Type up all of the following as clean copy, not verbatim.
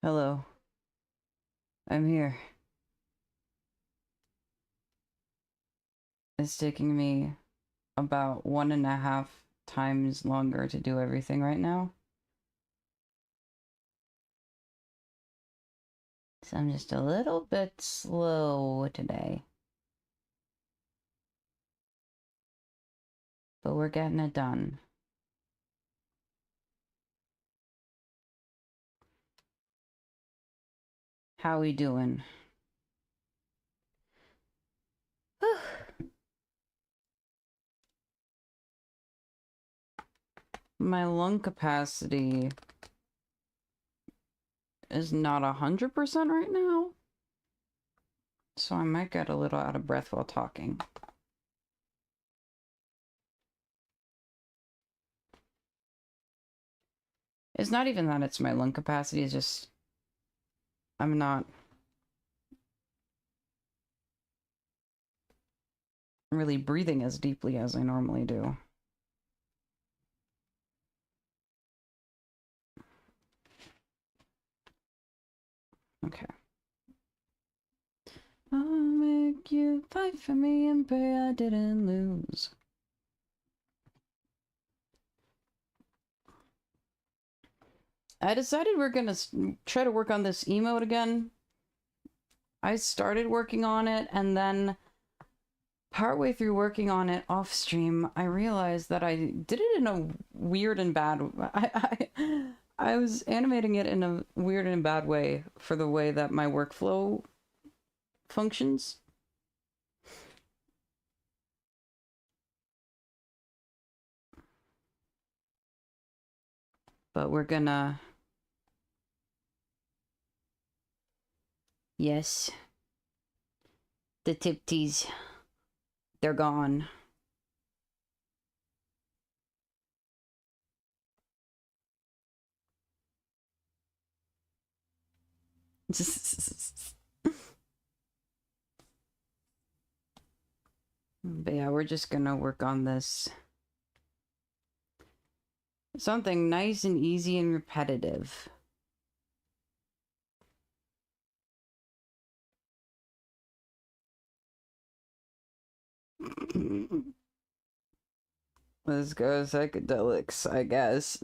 Hello, I'm here. It's taking me about 1.5 times longer to do everything right now. So I'm just a little bit slow today. But we're getting it done. How we doing? My lung capacity is not 100% right now. So I might get a little out of breath while talking. It's not even that it's my lung capacity, it's just I'm not really breathing as deeply as I normally do. Okay. I'll make you fight for me and pray I didn't lose. I decided we're gonna try to work on this emote again. I started working on it, and then partway through working on it off stream, I realized that I did it in a weird and bad. I was animating it in a weird and bad way for the way that my workflow functions. But we're gonna. Yes. The tibties. They're gone. But yeah, we're just gonna work on this. Something nice and easy and repetitive. Let's go psychedelics, I guess.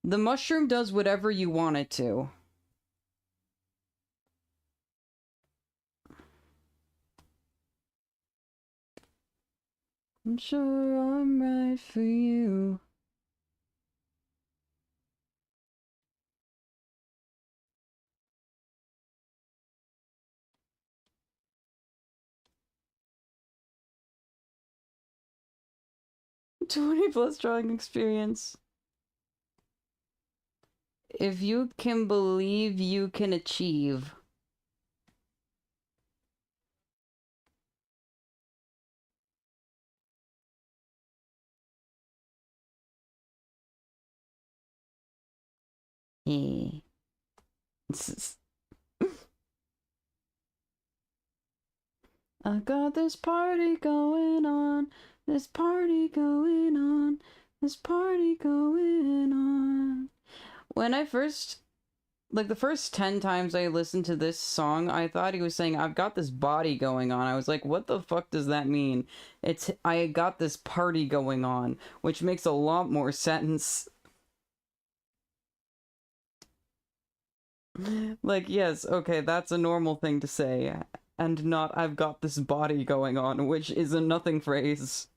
The mushroom does whatever you want it to. I'm sure I'm right for you. +20 drawing experience. If you can believe, you can achieve. Yeah. I got this party going on, this party going on, this party going on. When I first, like the first 10 times I listened to this song, I thought he was saying, I've got this body going on. I was like, what the fuck does that mean? It's, I got this party going on, which makes a lot more sense. Like, yes, okay, that's a normal thing to say. And not, I've got this body going on, which is a nothing phrase.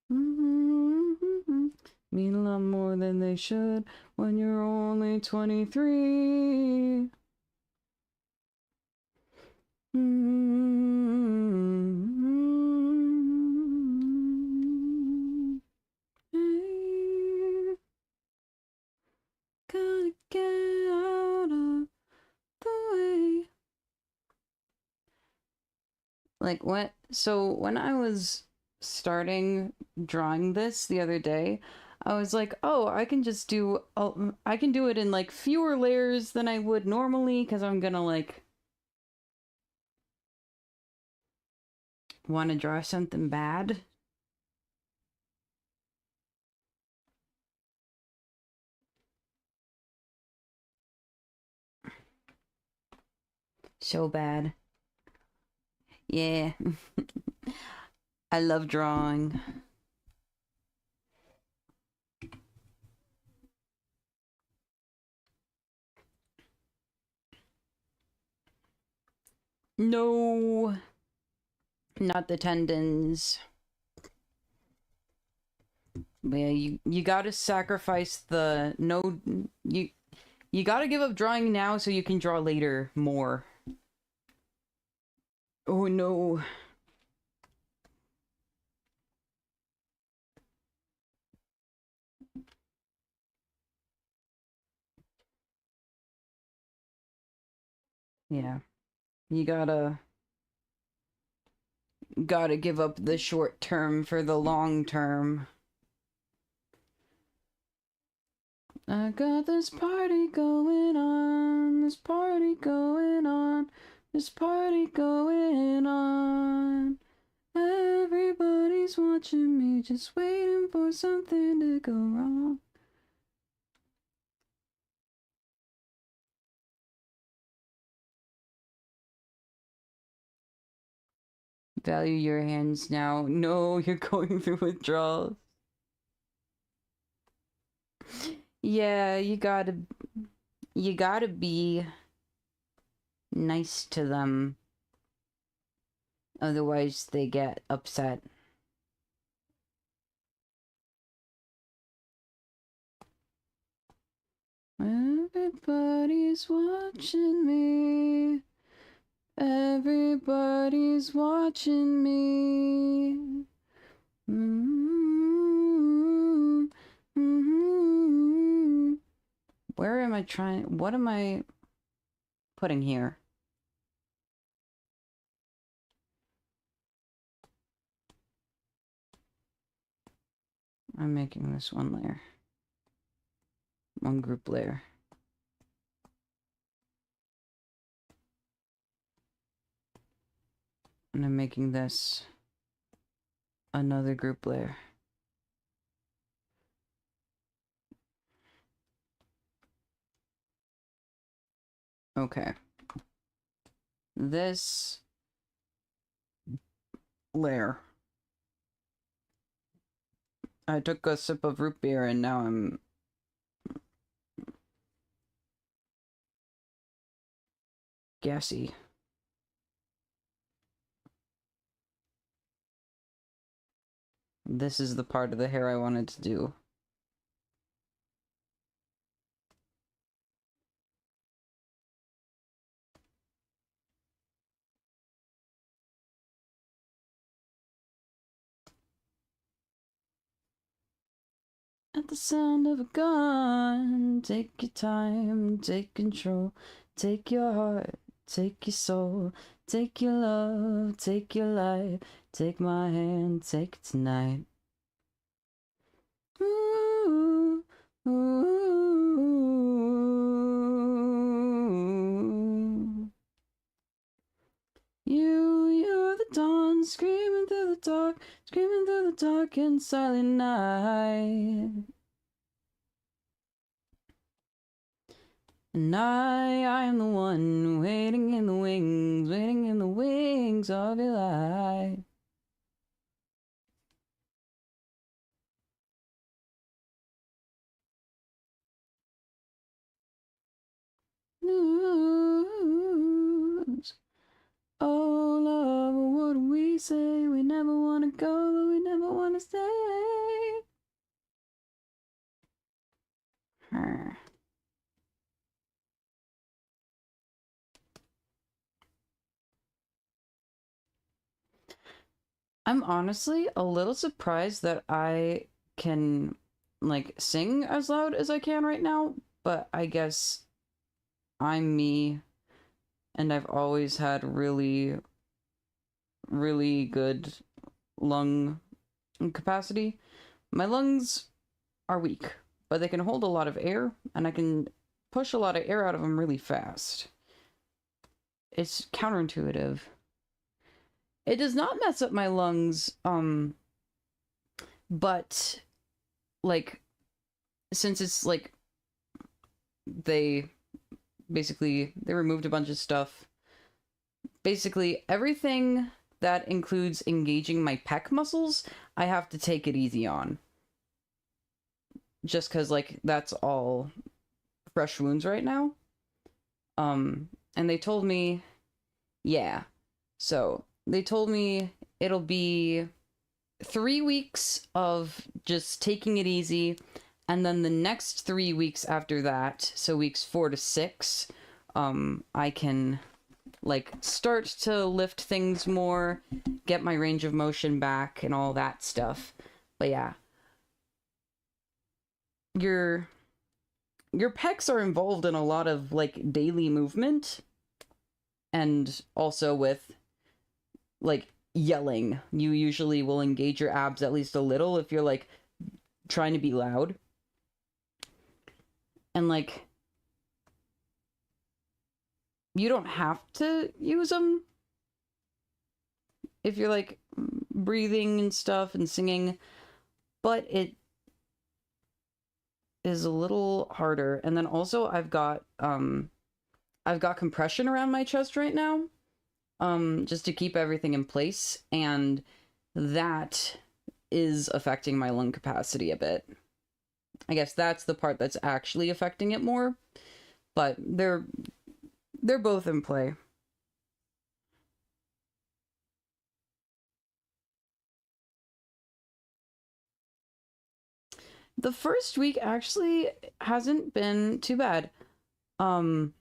Mean a lot more than they should when you're only 23. Gotta get out of the way. Like what? So when I was starting drawing this the other day, I was like, oh, I can just do, I can do it in like fewer layers than I would normally because I'm gonna like want to draw something bad. So bad. Yeah. I love drawing. No. Not the tendons. But yeah, you gotta sacrifice the no you gotta give up drawing now so you can draw later more. Oh no. Yeah. You gotta give up the short term for the long term. I got this party going on, this party going on, this party going on. Everybody's watching me, just waiting for something to go wrong. Value your hands now. No, you're going through withdrawals. Yeah, you gotta be nice to them. Otherwise, they get upset. Everybody's watching me. Everybody's watching me. Mm-hmm. Mm-hmm. Where am I trying? What am I putting here? I'm making this one layer. One group layer. And I'm making this another group layer. Okay. This layer. I took a sip of root beer and now I'm gassy. This is the part of the hair I wanted to do. At the sound of a gun, take your time, take control, take your heart, take your soul, take your love, take your life, take my hand, take it tonight. Ooh, ooh. You're the dawn, screaming through the dark and silent night. And I am the one waiting in the wings of your light. News. Oh, love, what do we say? We never want to go, but we never want to stay. I'm honestly a little surprised that I can, like, sing as loud as I can right now, but I guess I'm me, and I've always had really, really good lung capacity. My lungs are weak, but they can hold a lot of air, and I can push a lot of air out of them really fast. It's counterintuitive. It does not mess up my lungs, but, like, since it's, like, they removed a bunch of stuff, basically everything that includes engaging my pec muscles, I have to take it easy on. Just because, like, that's all fresh wounds right now. And they told me, yeah. So they told me it'll be 3 weeks of just taking it easy, and then the next 3 weeks after that, so weeks 4 to 6, I can like start to lift things more, get my range of motion back, and all that stuff. But yeah, your pecs are involved in a lot of like daily movement, and also with like yelling. You usually will engage your abs at least a little if you're like trying to be loud. And like you don't have to use them if you're like breathing and stuff and singing, but it is a little harder. And then also I've got compression around my chest right now, just to keep everything in place, and that is affecting my lung capacity a bit. I guess that's the part that's actually affecting it more, but they're both in play. The first week actually hasn't been too bad. I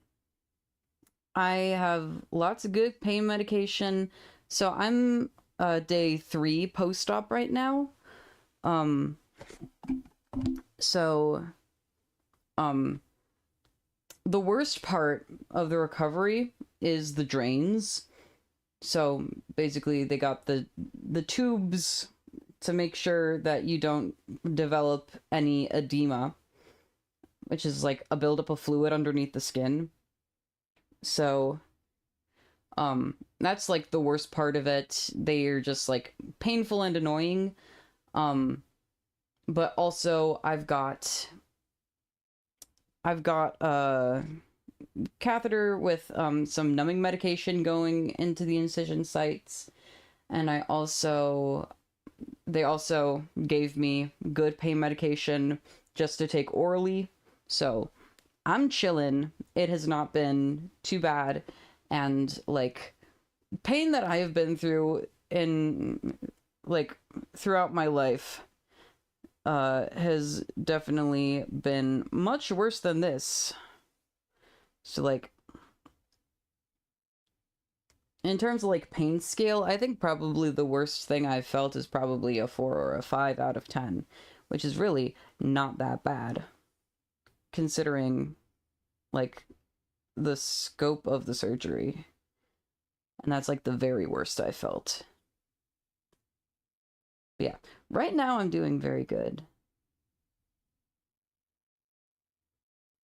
have lots of good pain medication. So I'm day 3 post-op right now. So the worst part of the recovery is the drains. So basically they got the tubes to make sure that you don't develop any edema, which is like a buildup of fluid underneath the skin. So that's like the worst part of it. They are just like painful and annoying. But also I've got a catheter with some numbing medication going into the incision sites, and they also gave me good pain medication just to take orally. So I'm chilling. It has not been too bad. And like pain that I have been through in like throughout my life has definitely been much worse than this. So like in terms of like pain scale, I think probably the worst thing I've felt is probably a 4 or a 5 out of 10, which is really not that bad considering like the scope of the surgery. And that's like the very worst I felt. But yeah, right now I'm doing very good.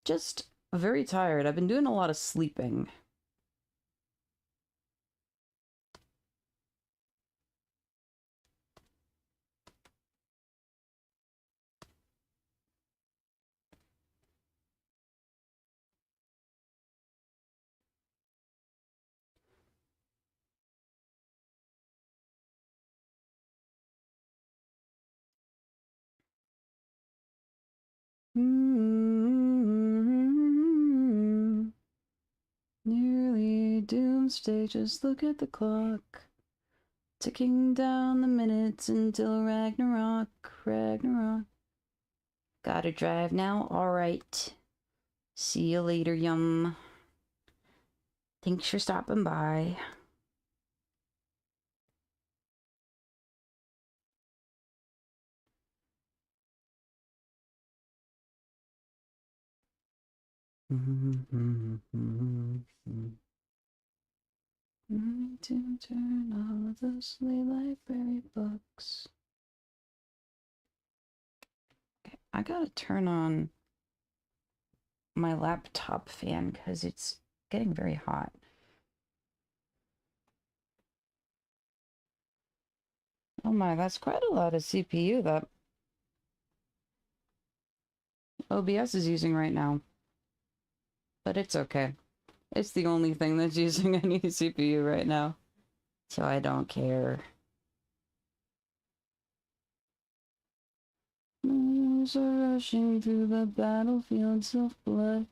Just very tired. I've been doing a lot of sleeping. Nearly doomsday, just look at the clock. Ticking down the minutes until Ragnarok. Gotta drive now? Alright. See you later, yum. Thanks for stopping by. To turn all of those library books. Okay, I gotta turn on my laptop fan because it's getting very hot. Oh my, that's quite a lot of CPU that OBS is using right now. But it's okay. It's the only thing that's using any CPU right now. So I don't care. Are rushing through the battlefields of blood.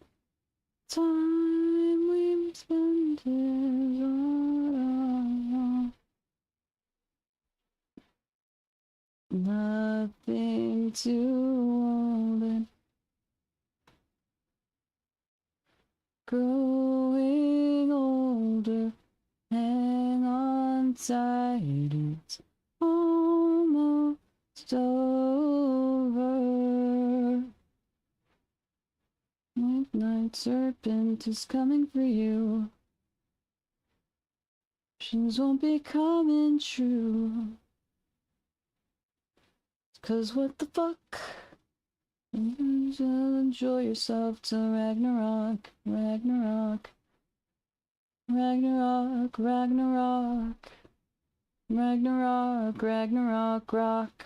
Time we've spent is on. Nothing too old and growing older. Hang on tight, it's almost over. Midnight serpent is coming for you. Visions won't be coming true. 'Cause what the fuck? Enjoy yourself till Ragnarok, Ragnarok, Ragnarok, Ragnarok, Ragnarok, Ragnarok, rock.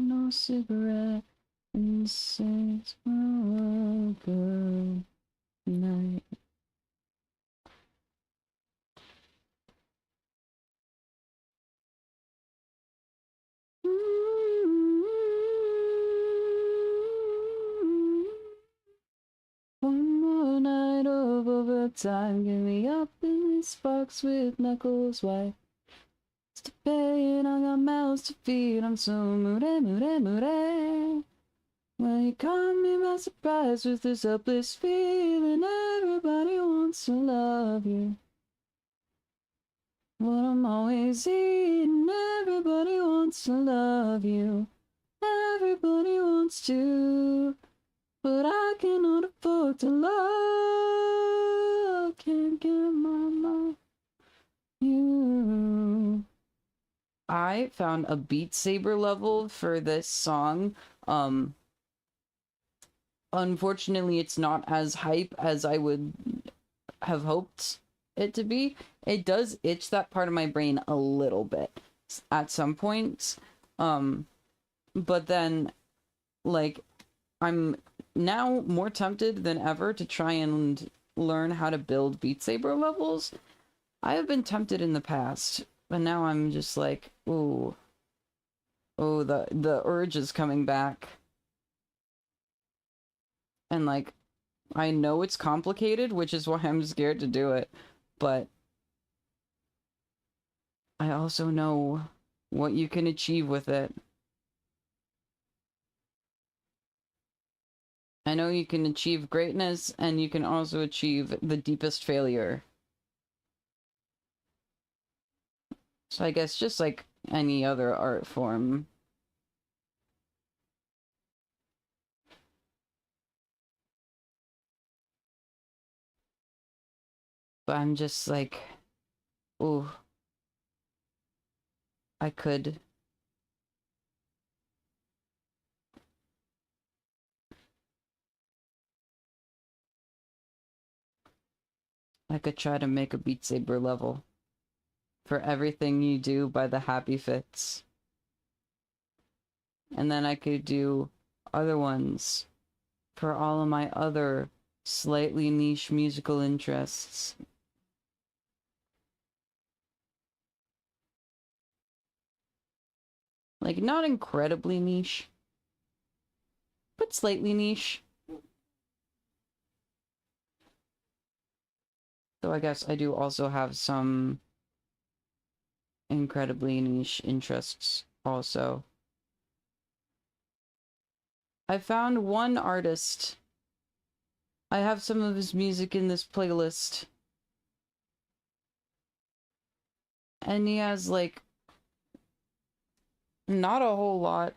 No cigarette and says, oh, good night. One more night of overtime, get me up in this box with knuckles white. To pay and I got mouths to feed, I'm so moody. Well, you caught me by surprise with this helpless feeling. Everybody wants to love you. What I'm always eating, everybody wants to love you. Everybody wants to, but I cannot afford to love. Can't get my love. You. I found a Beat Saber level for this song. Unfortunately, it's not as hype as I would have hoped it to be. It does itch that part of my brain a little bit at some points. But then, like, I'm now more tempted than ever to try and learn how to build Beat Saber levels. I have been tempted in the past, but now I'm just like, ooh. Oh, the urge is coming back. And, like, I know it's complicated, which is why I'm scared to do it, but I also know what you can achieve with it. I know you can achieve greatness, and you can also achieve the deepest failure. So I guess just like any other art form. But I'm just like, ooh, I could. I could try to make a Beat Saber level for everything you do by the Happy Fits. And then I could do other ones for all of my other slightly niche musical interests. Like, not incredibly niche, but slightly niche. So I guess I do also have some incredibly niche interests also. I found one artist. I have some of his music in this playlist. And he has, like, not a whole lot.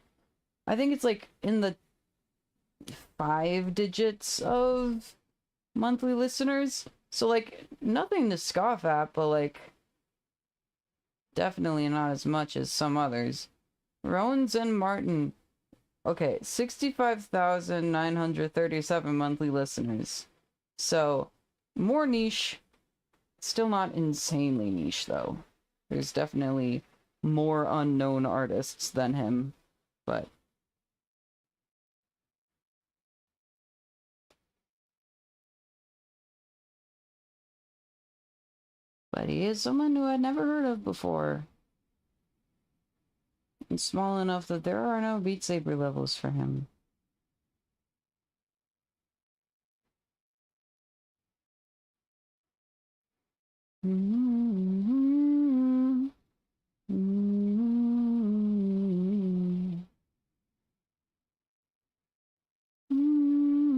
I think it's, like, in the 5 digits of monthly listeners. So, like, nothing to scoff at, but, like, definitely not as much as some others. Rowan's and Martin. Okay, 65,937 monthly listeners. So, more niche. Still not insanely niche, though. There's definitely more unknown artists than him, but... But he is someone who I'd never heard of before. And small enough that there are no Beat Saber levels for him. Mm-hmm. Mm-hmm. Mm-hmm.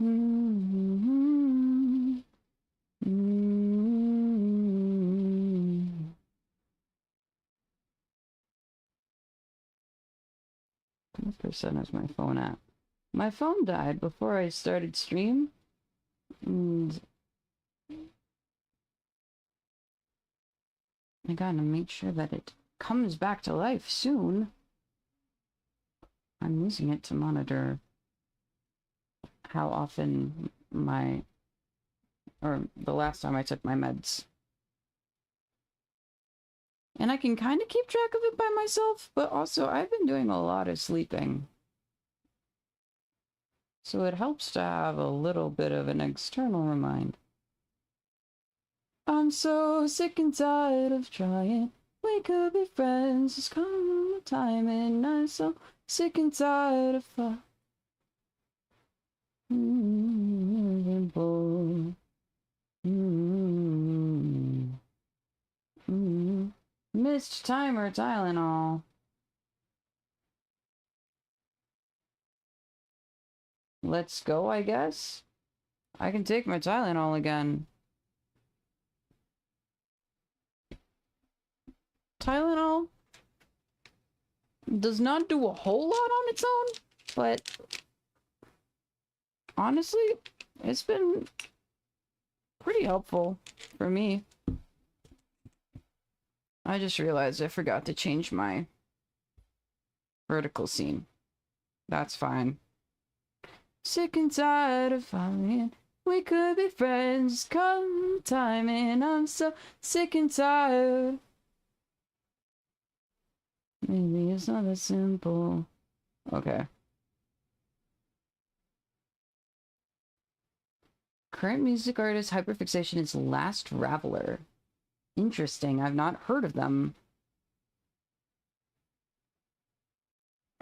Mm-hmm. Mm-hmm. What percent is my phone at? My phone died before I started stream, and I gotta make sure that it comes back to life soon. I'm using it to monitor how often or the last time I took my meds. And I can kind of keep track of it by myself, but also I've been doing a lot of sleeping. So it helps to have a little bit of an external reminder. I'm so sick and tired of trying. We could be friends, just come the time, and I'm so sick and tired of Missed timer Tylenol. Let's go, I guess. I can take my Tylenol again. Tylenol does not do a whole lot on its own, but honestly, it's been pretty helpful for me. I just realized I forgot to change my vertical scene. That's fine. Sick and tired of following. We could be friends come time, and I'm so sick and tired. Maybe it's not that simple. Okay. Current music artist hyperfixation is Last Traveler. Interesting. I've not heard of them.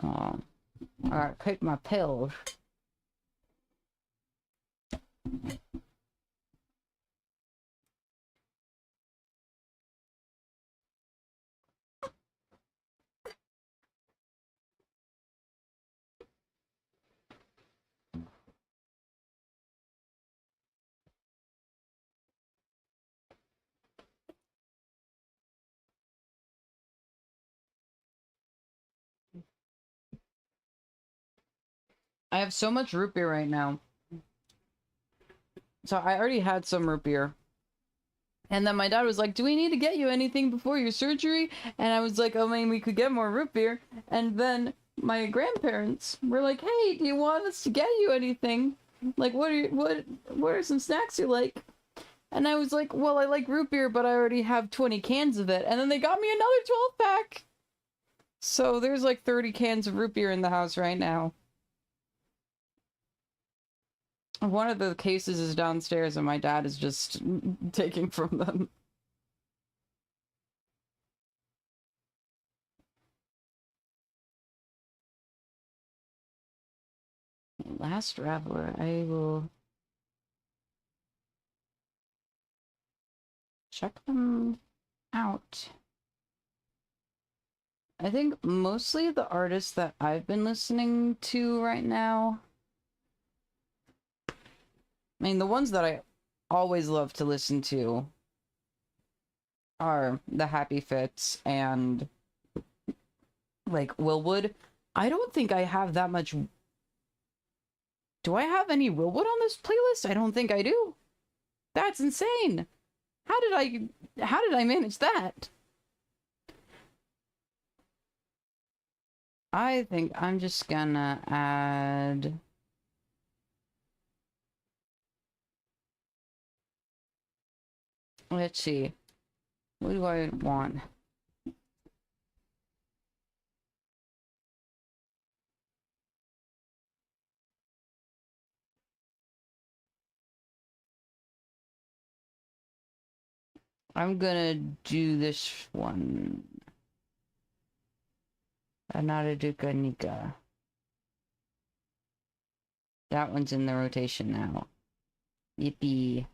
Oh. Alright, take my pills. I have so much root beer right now. So I already had some root beer. And then my dad was like, do we need to get you anything before your surgery? And I was like, oh, man, we could get more root beer. And then my grandparents were like, hey, do you want us to get you anything? Like, what are some snacks you like? And I was like, well, I like root beer, but I already have 20 cans of it. And then they got me another 12-pack. So there's like 30 cans of root beer in the house right now. One of the cases is downstairs, and my dad is just taking from them. Last Traveler, I will check them out. I think mostly the artists that I've been listening to right now, I mean, the ones that I always love to listen to are the Happy Fits and, like, Willwood. I don't think I have that much Do I have any Willwood on this playlist? I don't think I do. That's insane. How did I manage that? I think I'm just gonna add... Let's see. What do I want? I'm gonna do this one. Anaraduka Nika. That one's in the rotation now. Yippee.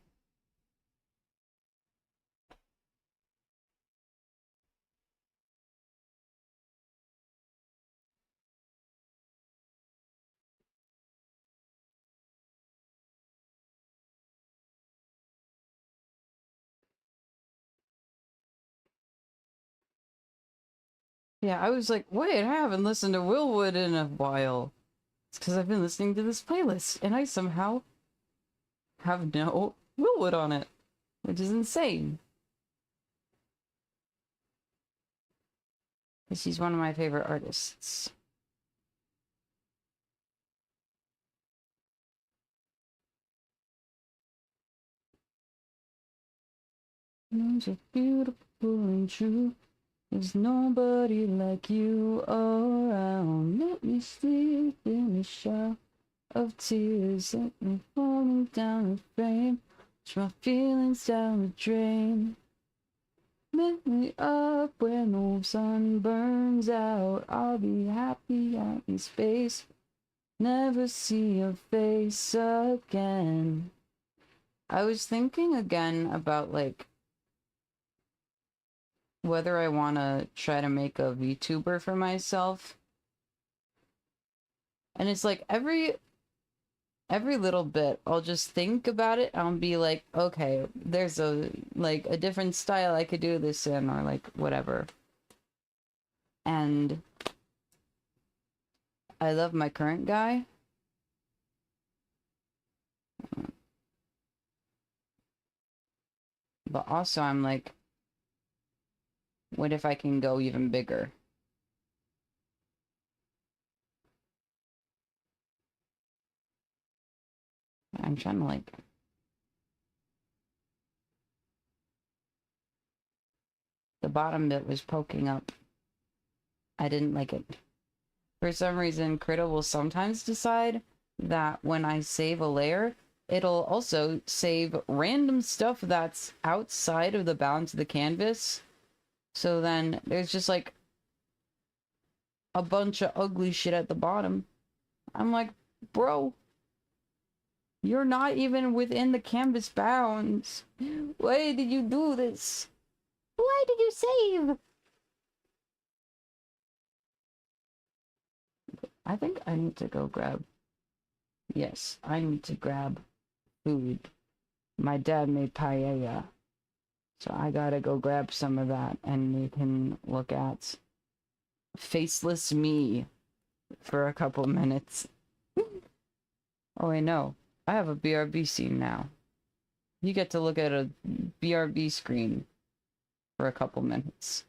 Yeah, I was like, wait, I haven't listened to Willwood in a while. It's because I've been listening to this playlist, and I somehow have no Willwood on it, which is insane. Because she's one of my favorite artists. You're so beautiful and true. There's nobody like you around. Let me sleep in a shower of tears. Let me falling down the frame. Push my feelings down the drain. Let me up when the sun burns out. I'll be happy at in space. Never see your face again. I was thinking again about, like, whether I want to try to make a VTuber for myself. And it's like every little bit I'll just think about it. I'll be like, okay, there's a different style I could do this in, or like whatever. And I love my current guy. But also I'm like, what if I can go even bigger? I'm trying to like... The bottom bit was poking up. I didn't like it. For some reason, Krita will sometimes decide that when I save a layer, it'll also save random stuff that's outside of the bounds of the canvas. So then there's just like a bunch of ugly shit at the bottom. I'm like, bro, you're not even within the canvas bounds. Why did you do this? Why did you save? I think I need to go grab... Yes, I need to grab food. My dad made paella. So I gotta go grab some of that, and we can look at faceless me for a couple minutes. Oh, I know. I have a BRB scene now. You get to look at a BRB screen for a couple minutes.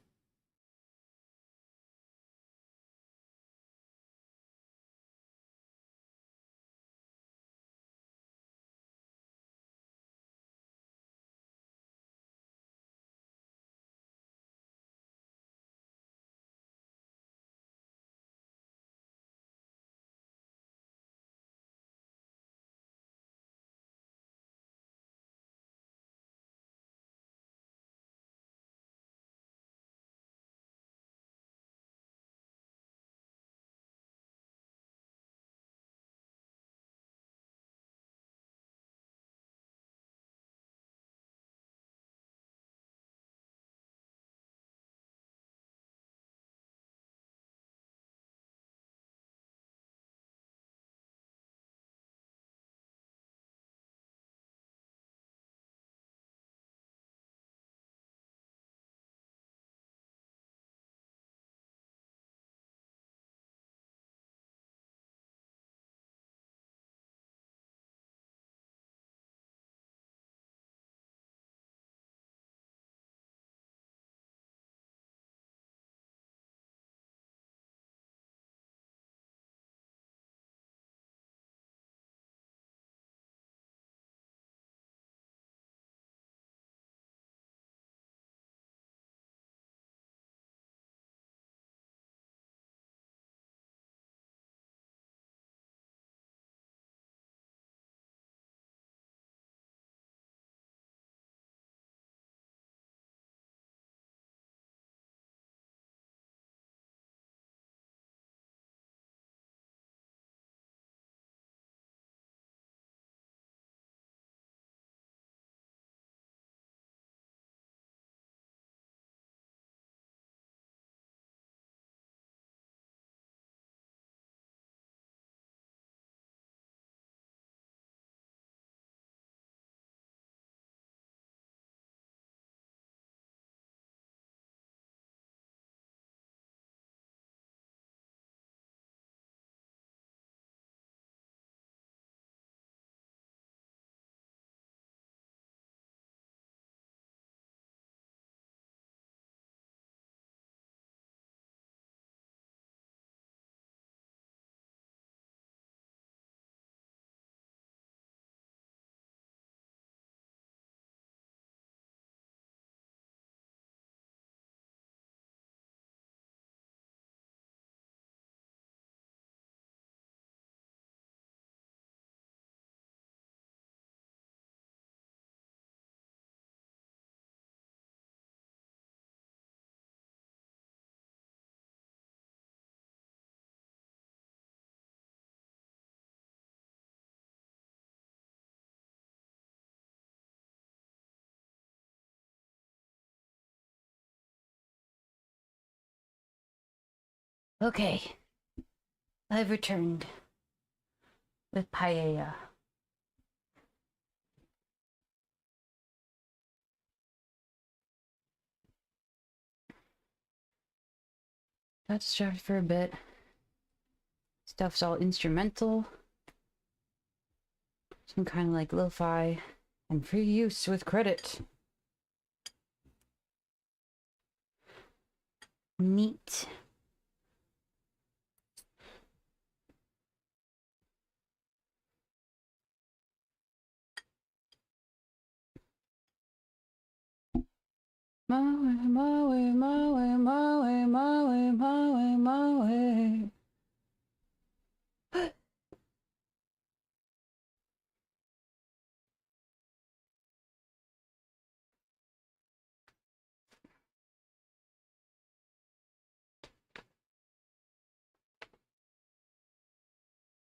Okay. I've returned with paella. Got distracted for a bit. Stuff's all instrumental. Some kind of like lo-fi and free use with credit. Neat. My way, my way, my way, my way, my way, my way, my way.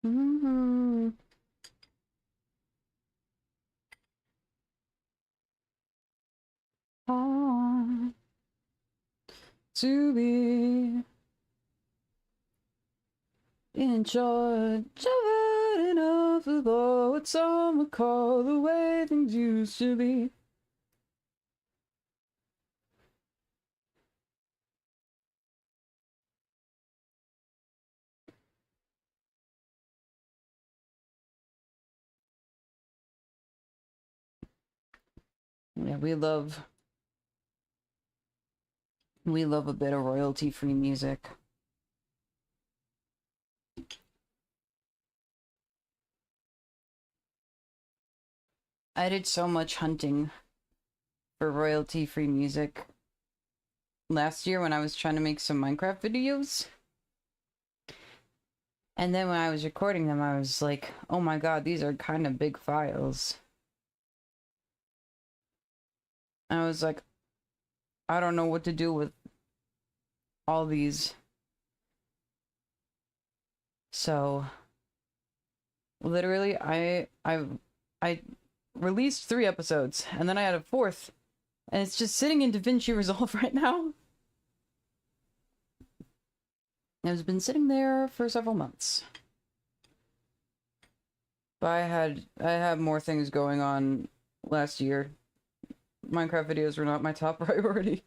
Mm-hmm. On to be in charge of it enough about what some would call the way things used to be. Yeah, we love a bit of royalty-free music. I did so much hunting for royalty-free music last year when I was trying to make some Minecraft videos. And then when I was recording them, I was like, oh my god, these are kind of big files. I was like, I don't know what to do with all these. So, literally, I released 3 episodes, and then I had a 4th, and it's just sitting in DaVinci Resolve right now. It's been sitting there for several months. But I had more things going on last year. Minecraft videos were not my top priority.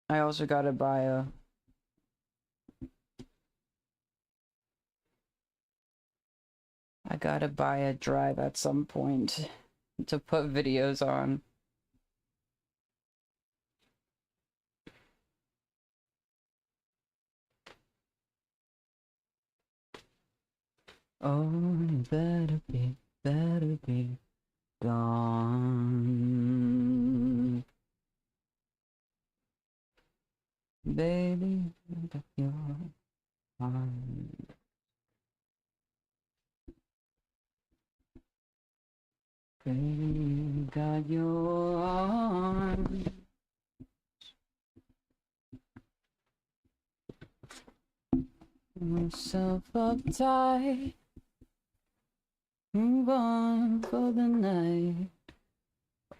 I also gotta buy a... I gotta buy a drive at some point to put videos on. Oh, you better be gone. Baby, got your heart. Baby, got your arms. Yourself uptight. Move on for the night.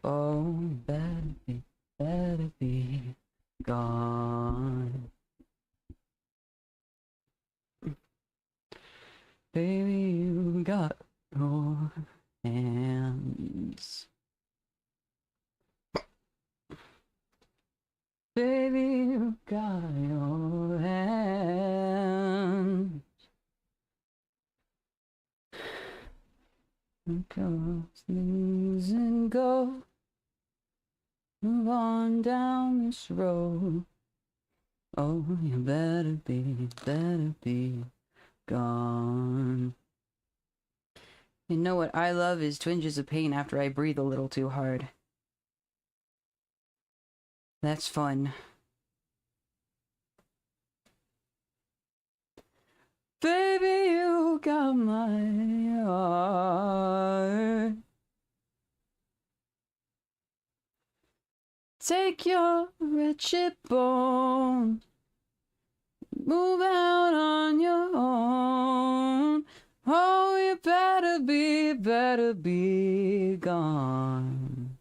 Oh, better be gone. Baby, you got your hands. Baby, you got your hands. Cross these and go. Move on down this road. Oh, you better be gone. You know what I love is twinges of pain after I breathe a little too hard. That's fun. Baby, you got my heart. Take your wretched bones. Move out on your own. Oh, you better be gone.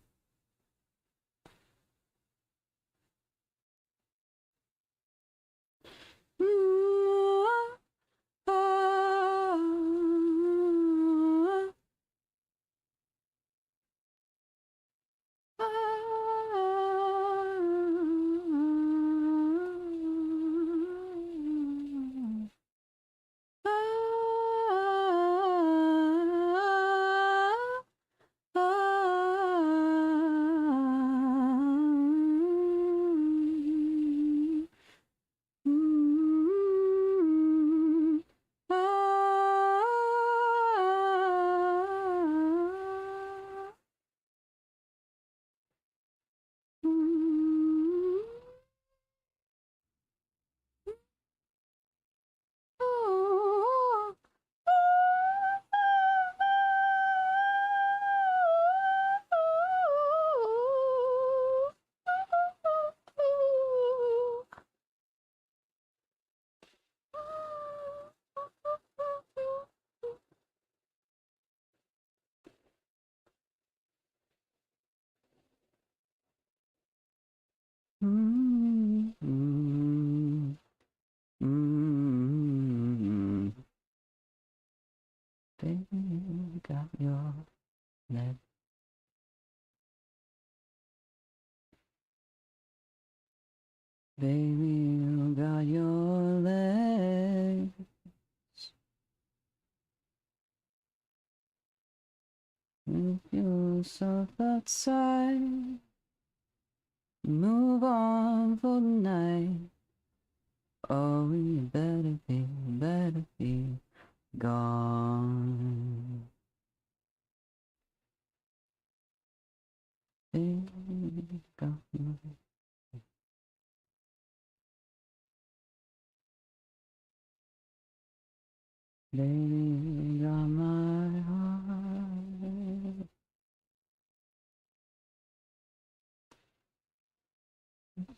Baby, got your leg. Baby, you got your legs. Move yourself outside. Move on for the night. Oh, you better be gone. Baby, got your baby, got my heart.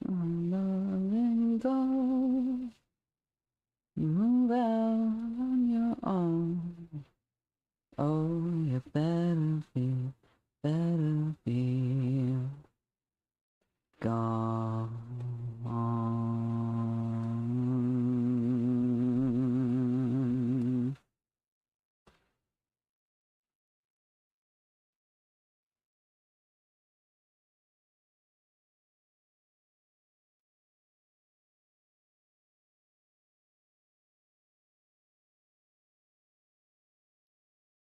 I'm letting go. Move out on your own. Oh, you better be gone.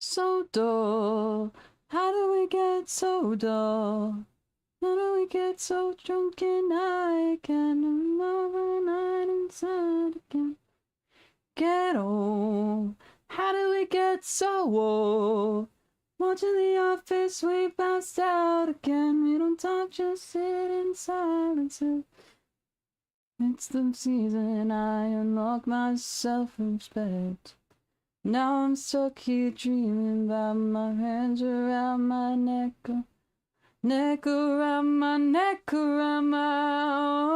So dull. How do we get so dull? How do we get so drunk and I can another night inside again? Get old. How do we get so old? Watching The Office, we passed out again. We don't talk, just sit in silence. It's the season I unlock my self-respect. Now I'm stuck here dreaming about my hands around my neck. Neck around my neck around my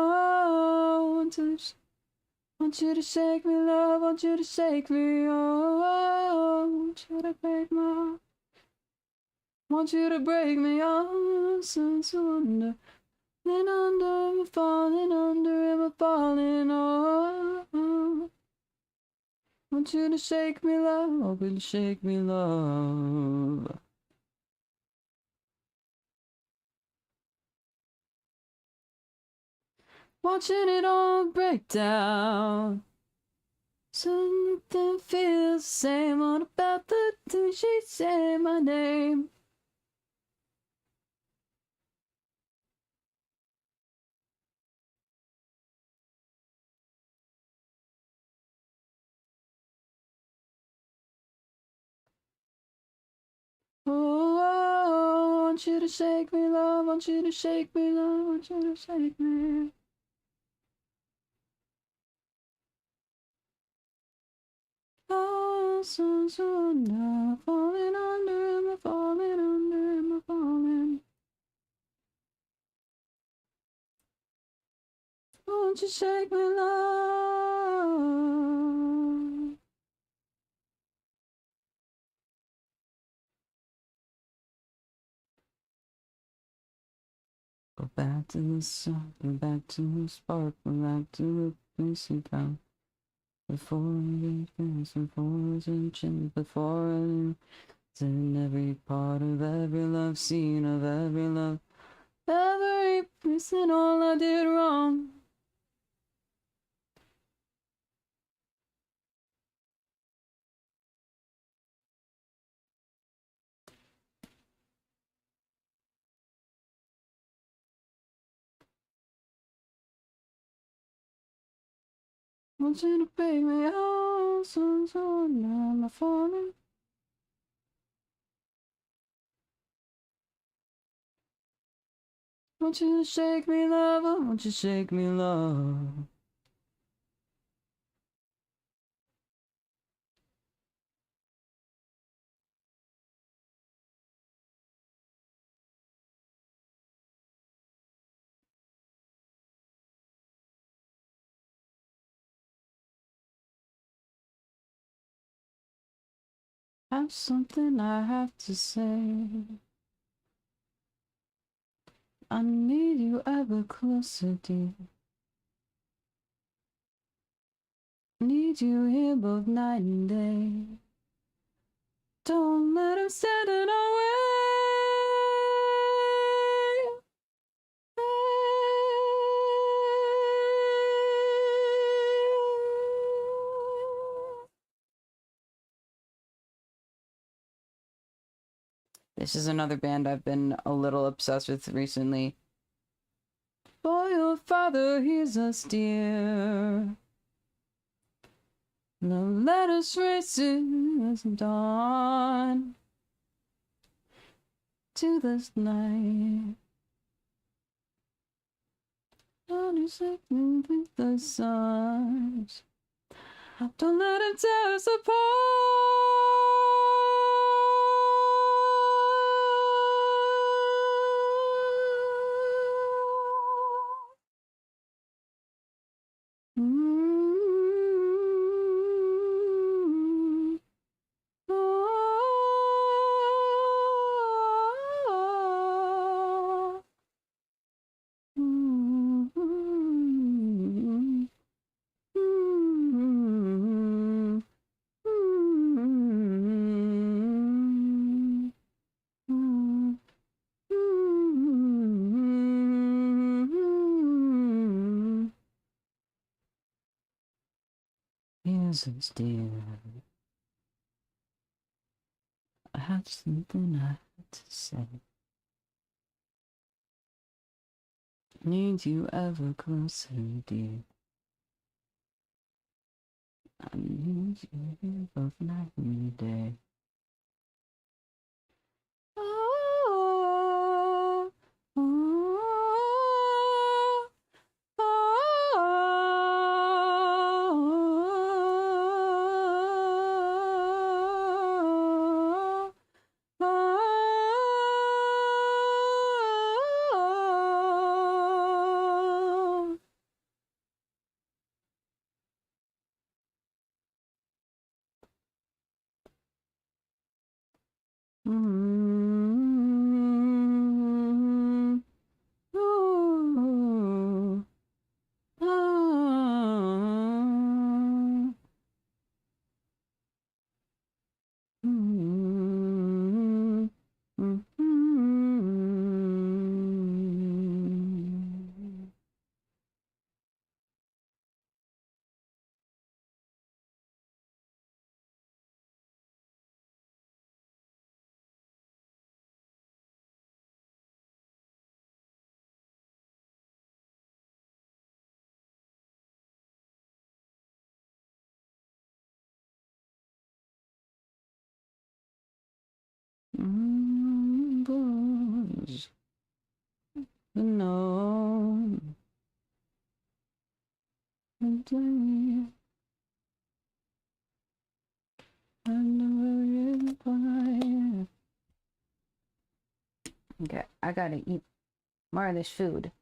want you to shake me, love, want you to shake me, oh, want you to break my heart, want you to break me, oh, since wonder, then under, am I falling under, am I falling, oh, want you to shake me, love, want you to shake me, love. Watching it all break down. Something feels the same. What about the time she said my name? Oh, I want you to shake me, love. Want you to shake me, love. Want you to shake me. Oh, so now falling under, am I falling under, am I falling? Won't you shake me, love? Go back to the sun, go back to the spark, go back to the place you found. Before we finish, before it's in chin, before it's in every part of every love scene of every love, every person, all I did wrong. Want you to break me out, so now I'm falling. Want you to shake me, love, I want you to shake me, love. Have something I have to say. I need you ever closer, dear. Need you here both night and day. Don't let him stand in our way. This is another band I've been a little obsessed with recently. For your father, he's us dear. Let us race as dawn to this night. Only second with the stars. Don't let him tear us apart. Yes, dear. I had something I had to say. Need you ever closer, dear. I need you here both night and day. Oh, oh, oh, oh. Ooh. Oh. Mm. Boys, no, okay, I gotta eat more of this food.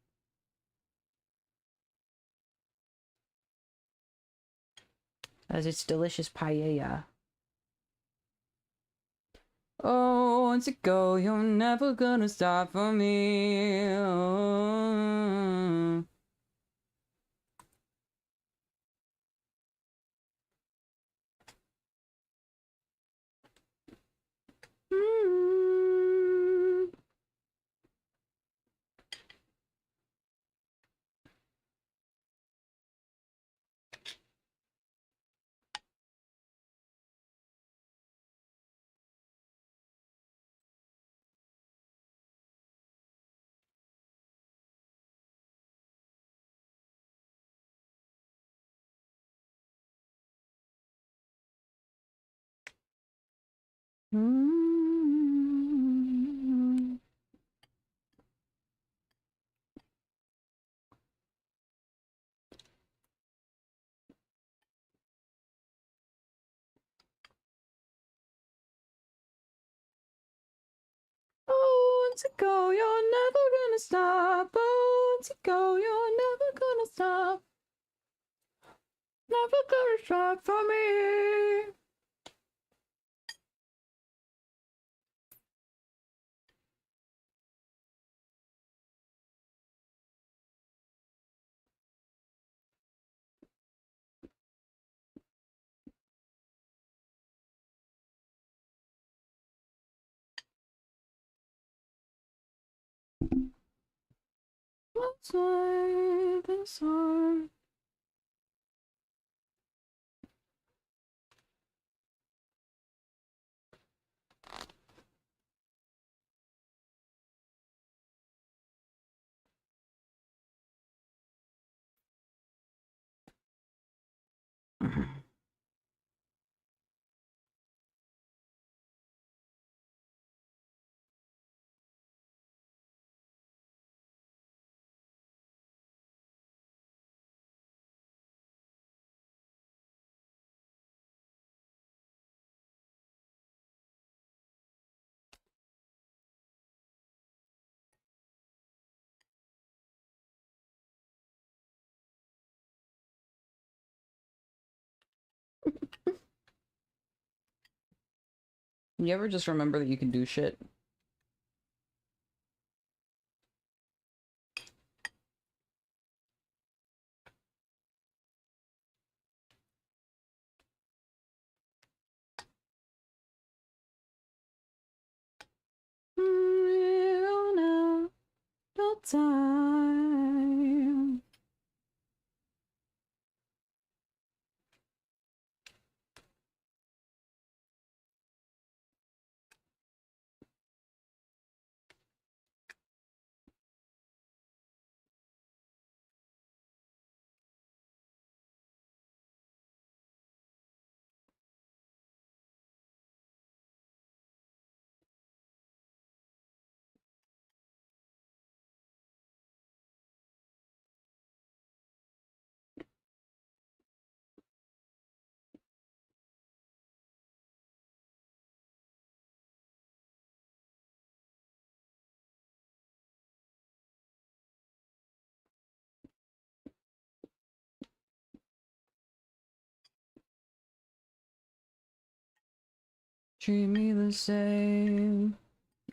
As it's delicious paella. Oh, once you go, you're never gonna stop for me. Oh. Mm. Mm. Oh, once you go, you're never gonna stop. Oh, once you go, you're never gonna stop. Never gonna stop for me. Let's light this heart. You ever just remember that you can do shit? Run out of time. Treat me the same.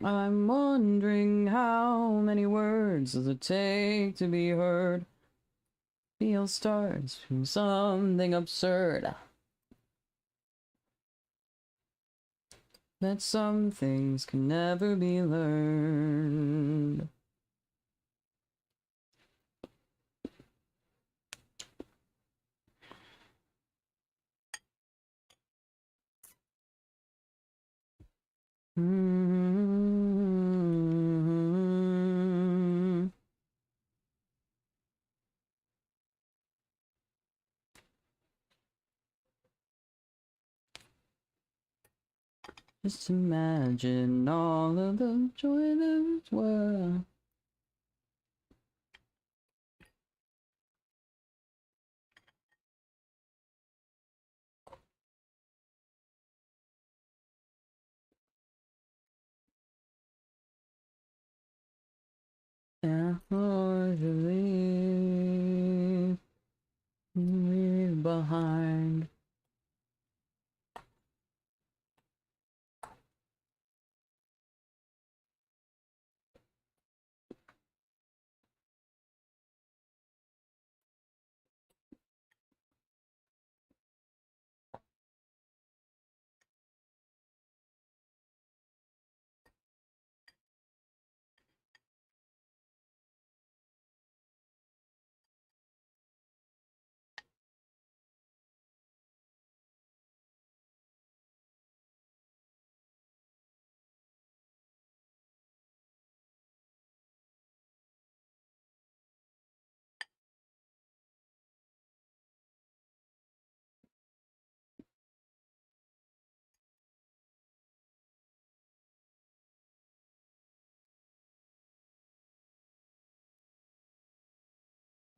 I'm wondering how many words does it take to be heard? Feel starts from something absurd. That some things can never be learned. Just imagine all of the joy there's world. Yeah, Lord, you leave behind.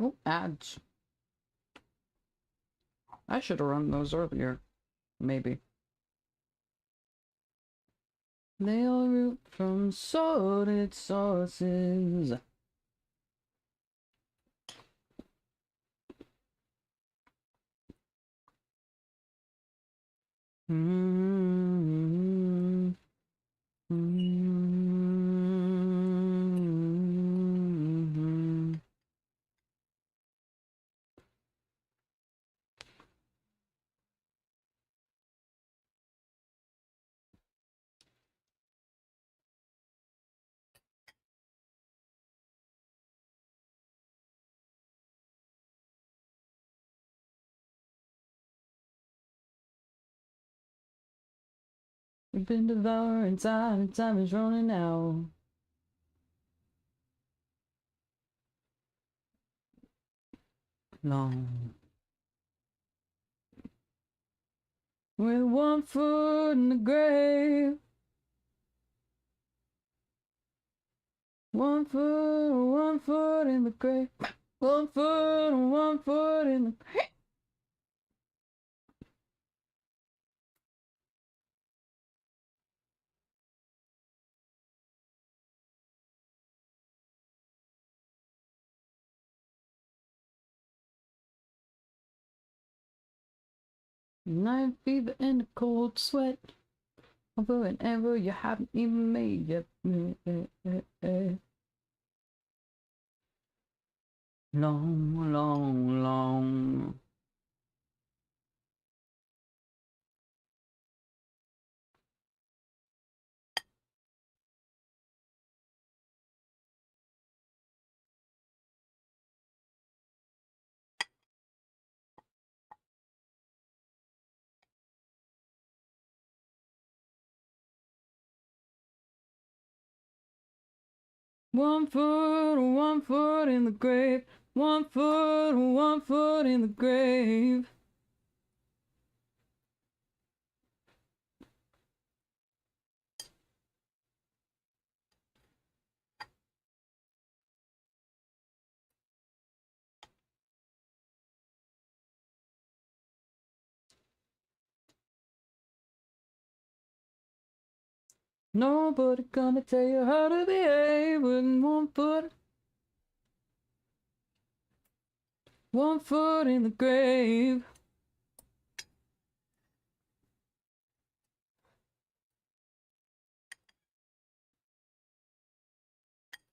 Oh, ads. I should have run those earlier. Maybe. They all root from sordid sources. Mm-hmm. Mm-hmm. We've been devouring time, and time is running out. Long. With one foot in the grave. One foot in the grave. One foot in the grave. Night fever and a cold sweat over whenever you haven't even made yet. Long, long, long. One foot in the grave. One foot in the grave. Nobody gonna tell you how to behave with one foot in the grave.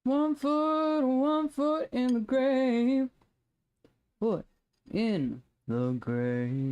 One foot in the grave. Foot in the grave.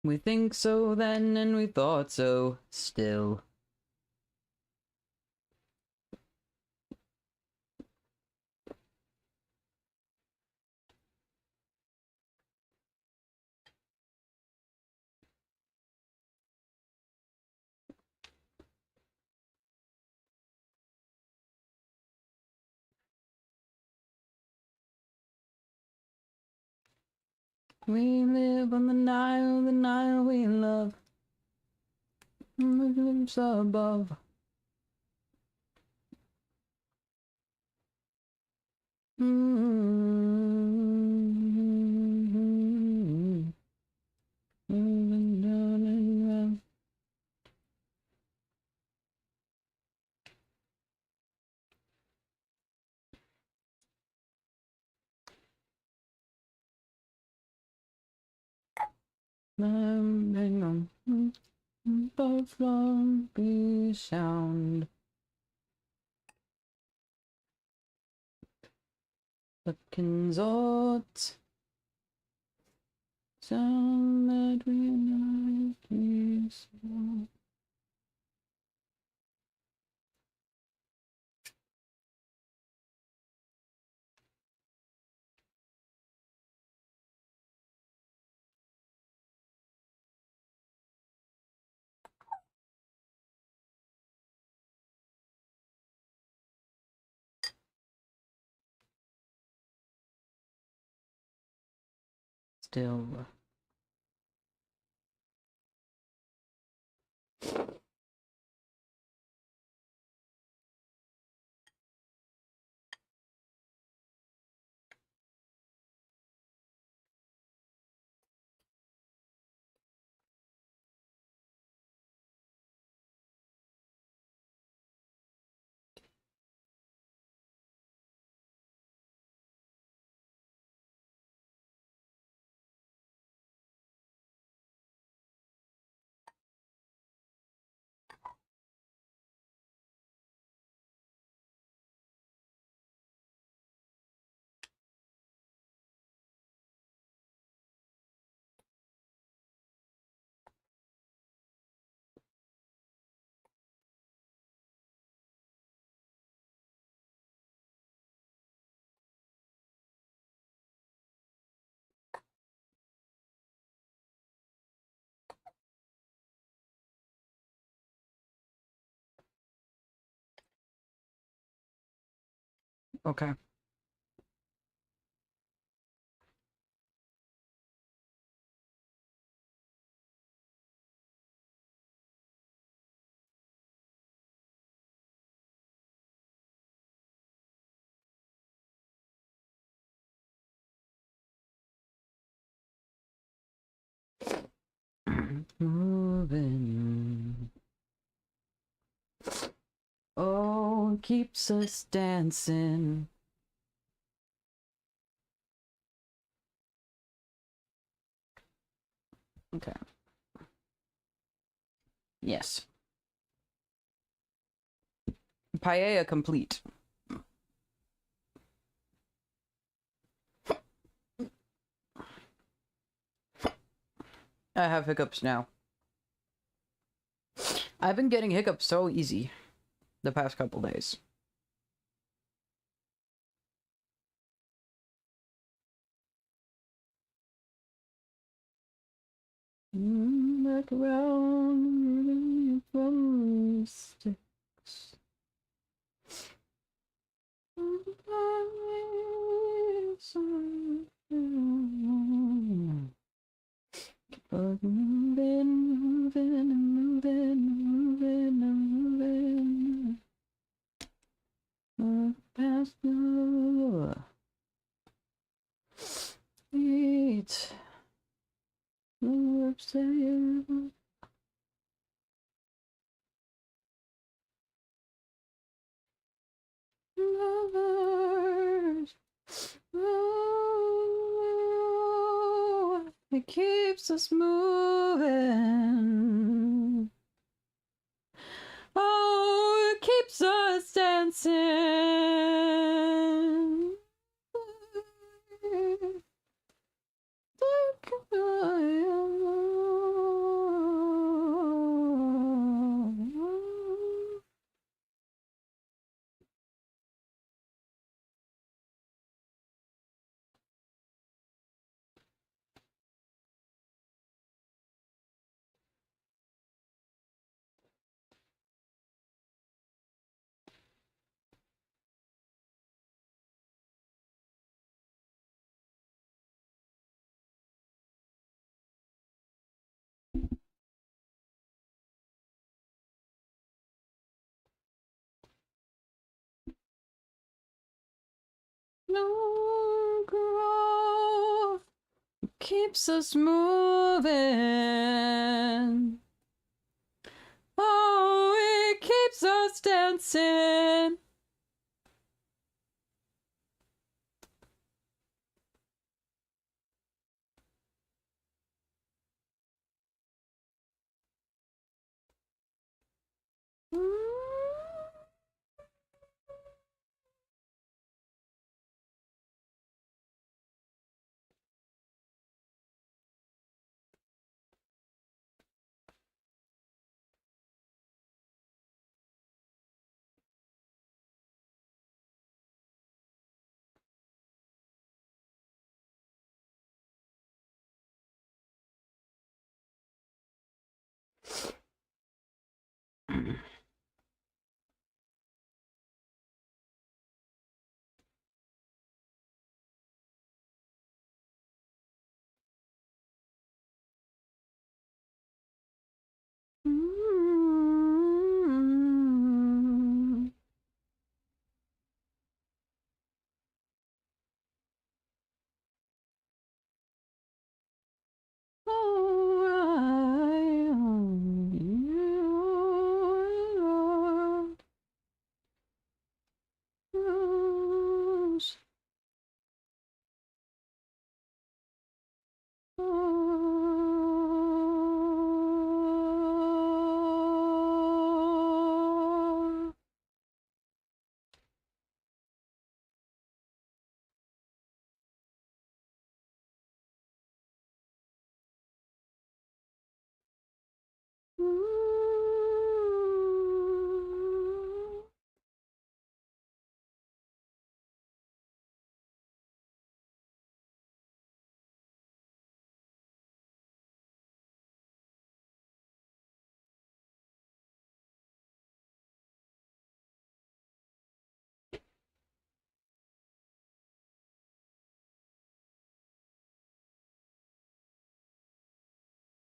We think so then, and we thought so still. We live on the Nile we love. Lives above. Flumpy sound. Beckensort. Sound that we like so. still. Okay. Moving. Oh, keeps us dancing. Okay. Yes. Paella complete. I have hiccups now. I've been getting hiccups so easy the past couple days. Back around from sticks. But moving, moving, moving, moving, moving. Past the feet. Lovers. It keeps us moving. Oh, it keeps us dancing. No growth keeps us moving. Oh, it keeps us dancing.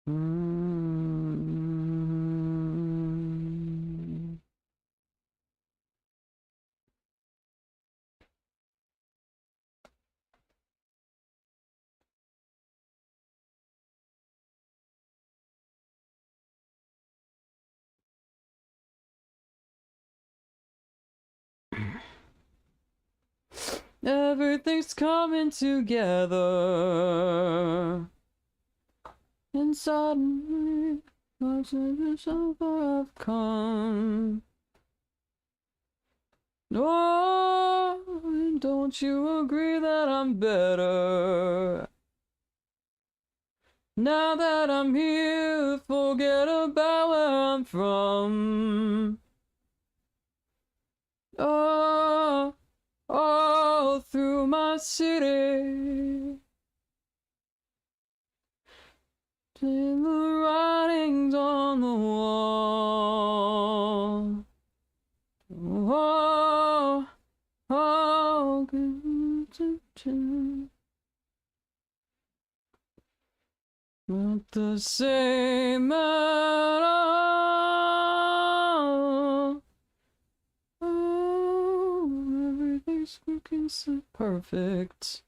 Mm. Everything's coming together. And suddenly, much like the suffer I've come. Oh, don't you agree that I'm better? Now that I'm here, forget about where I'm from. Oh, all through my city, till the writing's on the wall. Oh, oh, good to not the same at all. Oh, everything's looking so perfect.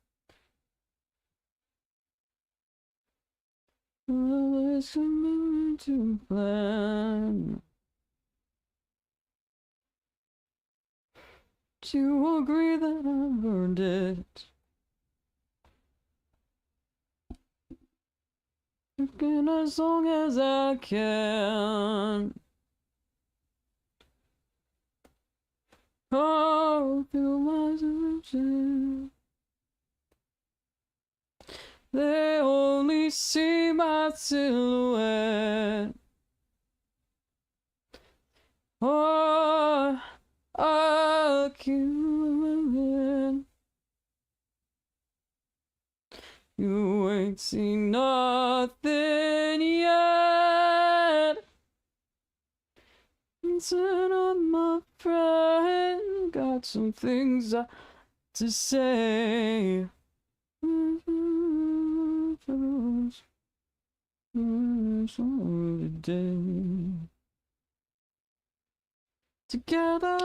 Well, it's coming to plan. To agree that I've earned it. Working as long as I can. Oh, through my solution. They only see my silhouette. Oh, I can't. You ain't seen nothing yet. Instead of my friend, got some things to say. Together.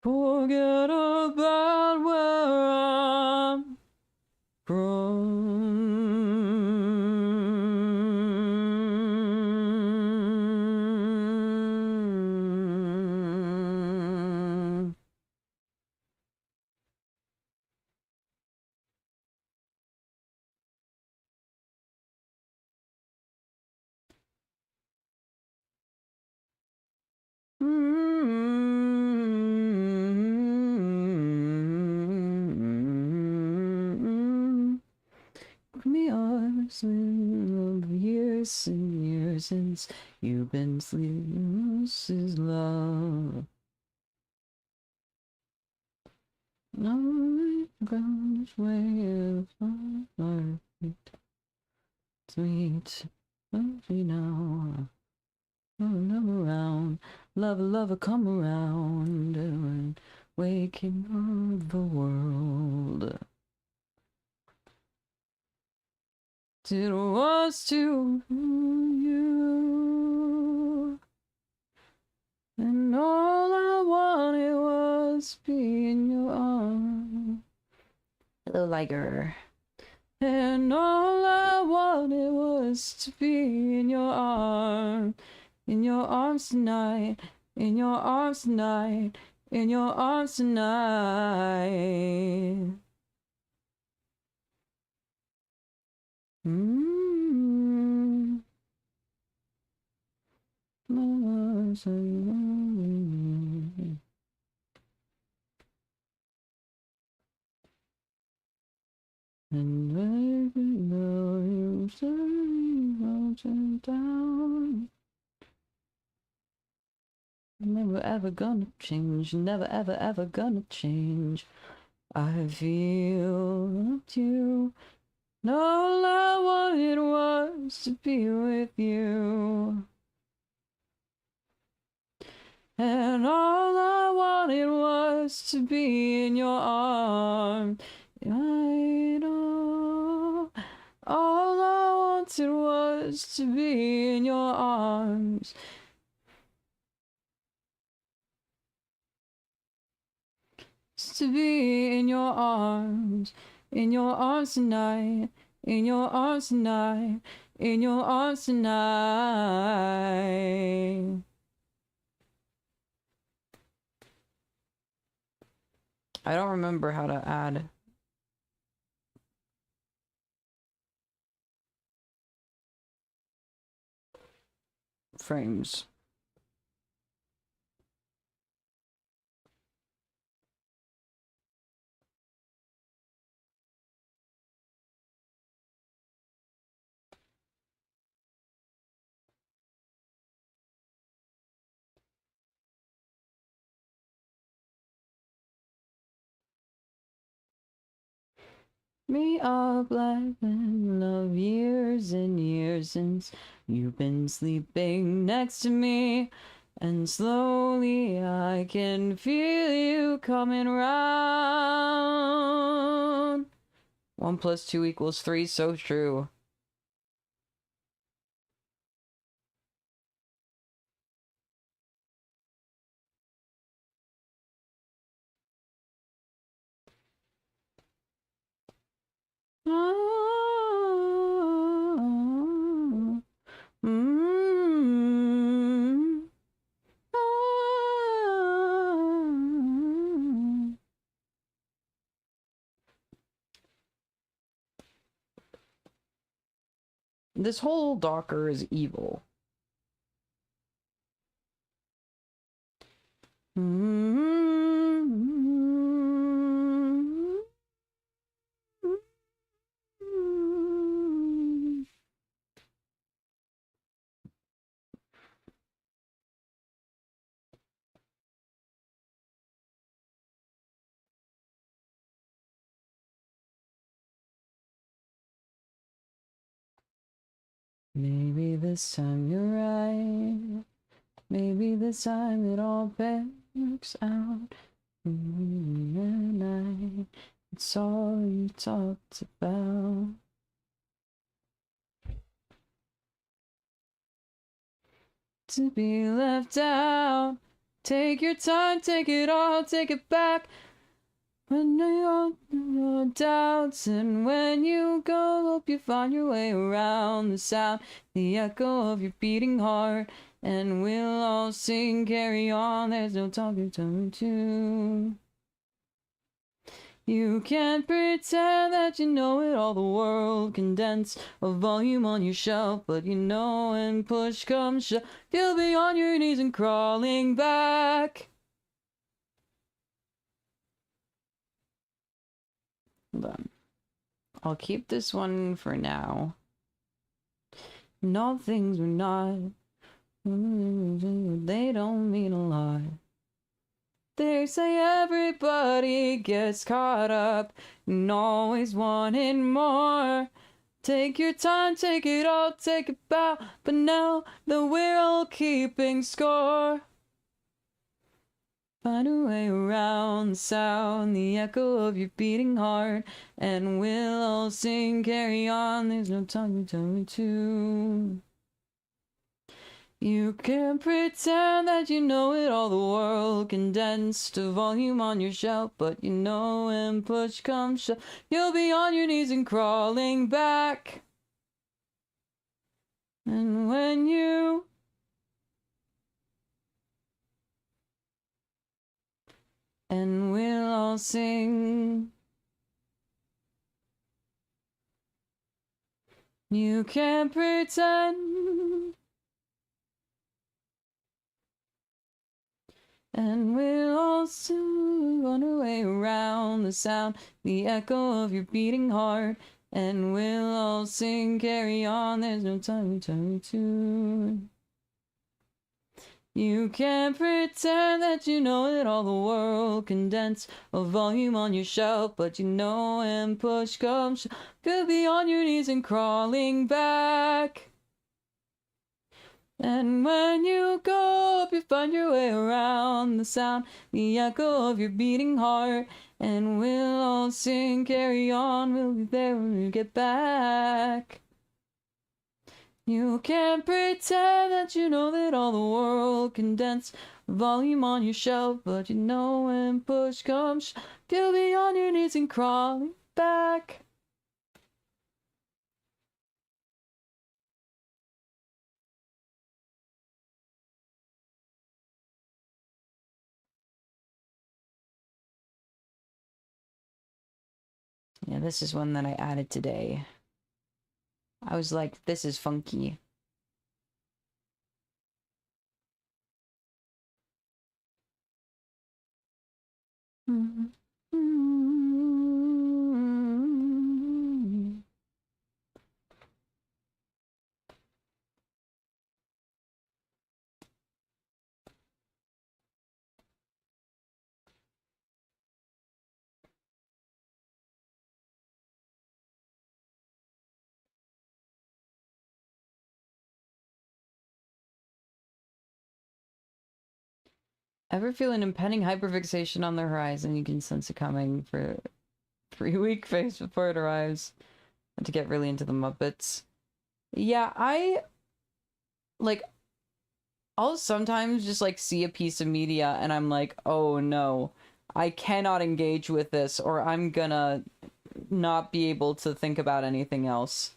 Forget about where I'm from. Me hours of years and years since you've been sleeping. This is love. No, ground this way of our feet. Sweet, lovely now. Love around, love, come around, and waking up the world. It was to you, and all I wanted was to be in your arms. Hello, Liger. And all I wanted was to be in your arms tonight, in your arms tonight, in your arms tonight. And baby, know you say mountain down. Never ever gonna change, never ever ever gonna change. I feel you. All I wanted was to be with you. And all I wanted was to be in your arms. I know. All I wanted was to be in your arms. To be in your arms tonight, in your arms tonight, in your arms tonight. I don't remember how to add frames. Me up like been love years and years since you've been sleeping next to me, and slowly I can feel you coming round. 1 + 2 = 3, so true. This whole Docker is evil. Maybe this time you're right. Maybe this time it all works out. And it's all you talked about. To be left out. Take your time, take it all, take it back. When your doubts, and when you go, hope you find your way around the sound, the echo of your beating heart, and we'll all sing, carry on, there's no talking to. You can't pretend that you know it all, the world condense a volume on your shelf, but you know when push comes shove, you'll be on your knees and crawling back. Hold on. I'll keep this one for now. And all things were not, they don't mean a lot. They say everybody gets caught up and always wanting more. Take your time, take it all, take it back, but now that we're all keeping score, find a way around the sound, the echo of your beating heart, and we'll all sing, carry on, there's no time to tell me to. You can't pretend that you know it all, the world condensed a volume on your shelf, but you know when push comes shove, you'll be on your knees and crawling back. And when you and we'll all sing. You can't pretend, and we'll all soon run our way around the sound, the echo of your beating heart, and we'll all sing, carry on, there's no time to. You can't pretend that you know that all the world condense a volume on your shelf, but you know when push comes, you'll be on your knees and crawling back. And when you go up, you find your way around the sound, the echo of your beating heart, and we'll all sing, carry on, we'll be there when you get back. You can't pretend that you know that all the world condense volume on your shelf, but you know when push comes, you'll be on your knees and crawling back. Yeah, this is one that I added today. I was like, this is funky. Ever feel an impending hyperfixation on the horizon? You can sense it coming for 3-week phase before it arrives. And to get really into the Muppets. Yeah, I'll sometimes just like see a piece of media and I'm like, oh no, I cannot engage with this or I'm gonna not be able to think about anything else.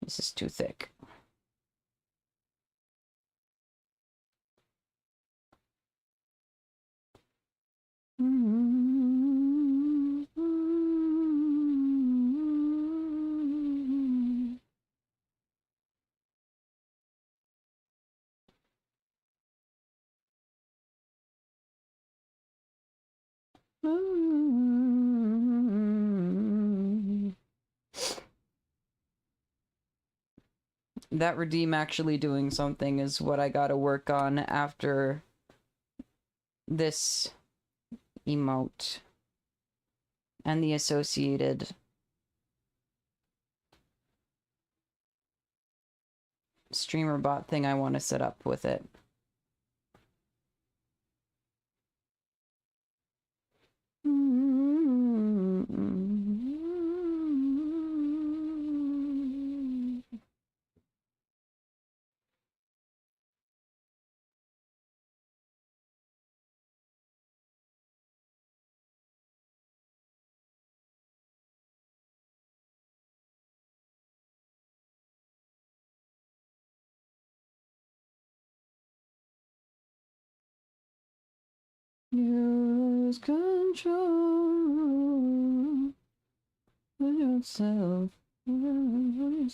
This is too thick. That redeem actually doing something is what I gotta work on after this emote and the associated streamer bot thing I want to set up with it. You lose control of yourself, when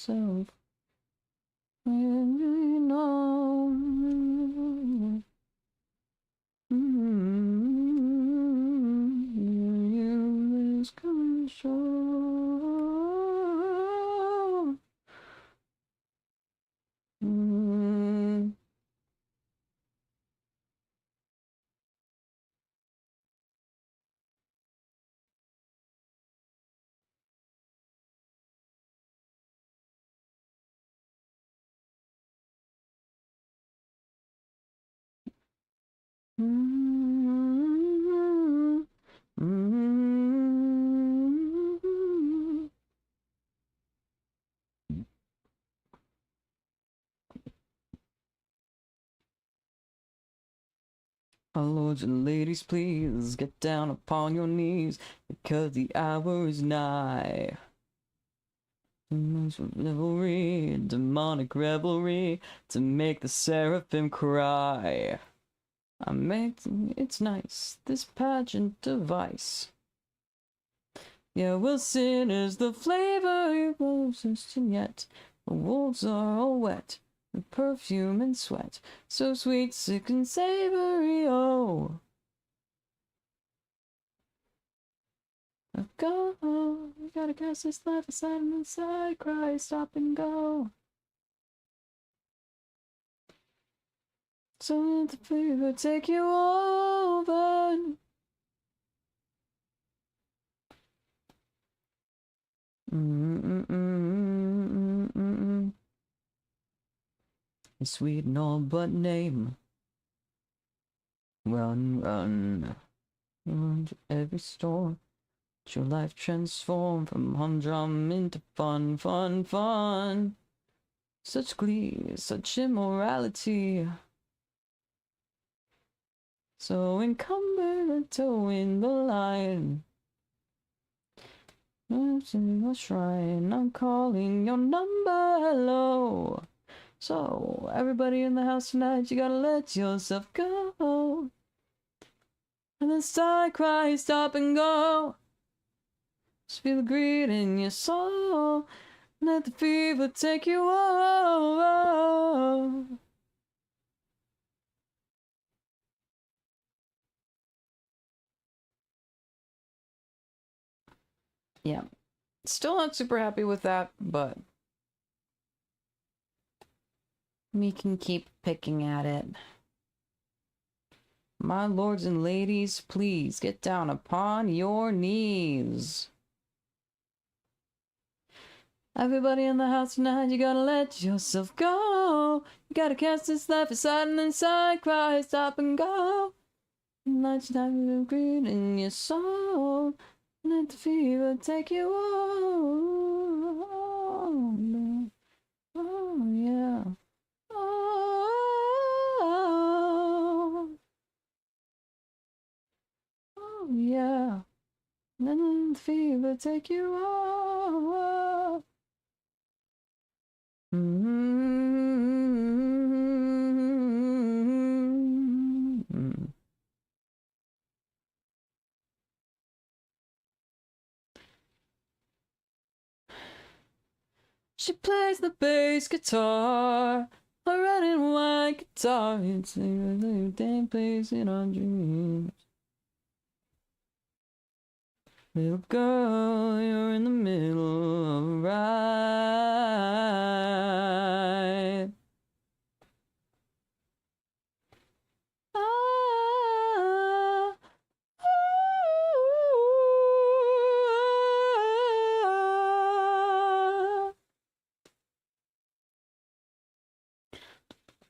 you know. You lose control. My lords and ladies, please get down upon your knees, because the hour is nigh. Revelry, demonic revelry, to make the seraphim cry. It's nice, this pageant device. Yeah, well, sin is the flavor closest, and yet the wolves are all wet with perfume and sweat, so sweet, sick, and savory. Oh, go, you gotta cast this life aside and inside, cry, stop and go. So let the fever take you over. It's sweet and all but name. Run, run, run to every storm. Let your life transform from humdrum into fun, fun, fun. Such glee, such immorality. So encumbered, towing the line. I'm sitting a shrine, I'm calling your number, hello. So, everybody in the house tonight, you gotta let yourself go. And then start, cry, stop and go. Just feel the greed in your soul. Let the fever take you over. Yeah. Still not super happy with that, but we can keep picking at it. My lords and ladies, please get down upon your knees. Everybody in the house tonight, you gotta let yourself go. You gotta cast this life aside and inside, cry, stop and go. Let your time greed in your soul. Let the fever take you over. Oh, yeah. Oh, oh, yeah. Let the fever take you over. She plays the bass guitar, a red and white guitar. It's a damn place in our dreams. Little girl, you're in the middle of a ride. Ah, ah.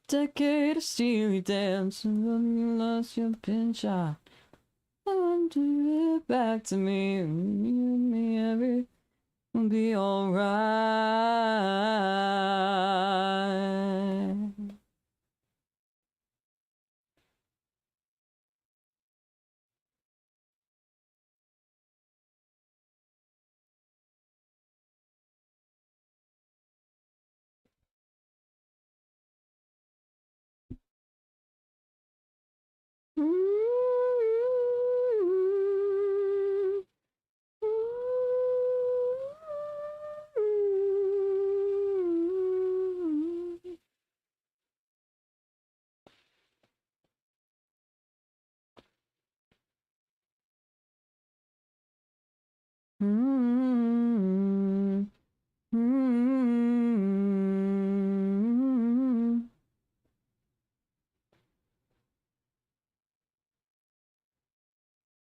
Decade of steely dance, and then you lost your pin shot. I want to give it back to me, and you and me, every will be alright.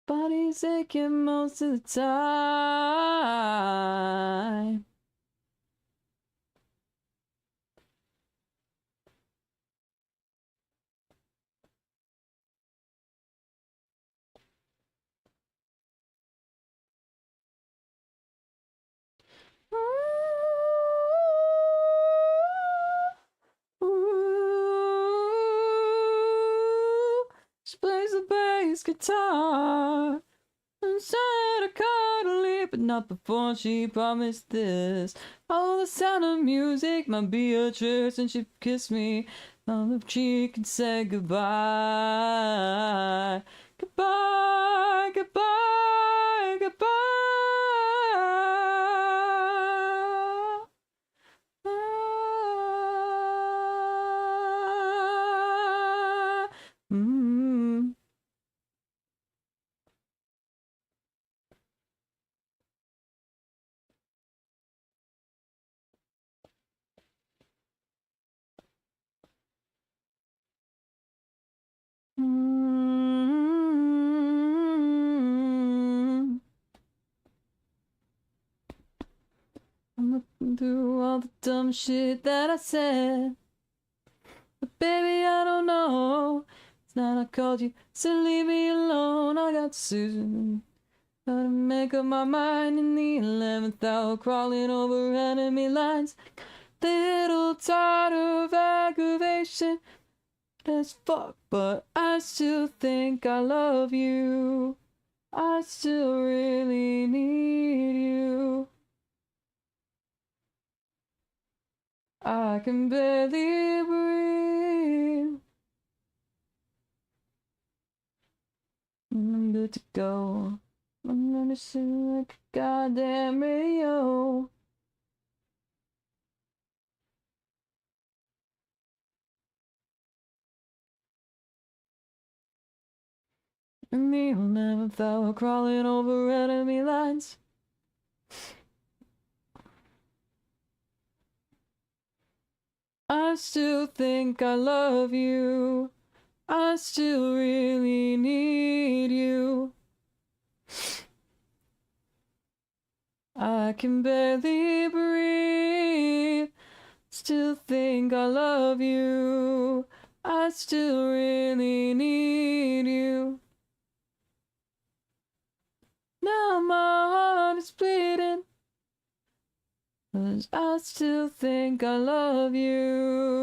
Body's aching most of the time. She plays the bass guitar. And said I cuddly, but not before she promised this. Oh, the sound of music might be a trick, and she kissed me on the cheek and said goodbye. Goodbye, goodbye, goodbye. Mm. Mm. I'm looking through all the dumb shit that I said. But baby, I don't know. It's not I called you, so leave me alone. I got Susan. Gotta make up my mind in the 11th hour, crawling over enemy lines. Little tired of aggravation as fuck, but I still think I love you. I still really need you. I can barely breathe. I'm good to go. I'm gonna sing like a goddamn radio. And the 11th hour, crawling over enemy lines. I still think I love you. I still really need you. I can barely breathe. Still think I love you. I still really need you. Now my heart is bleeding, 'cause I still think I love you.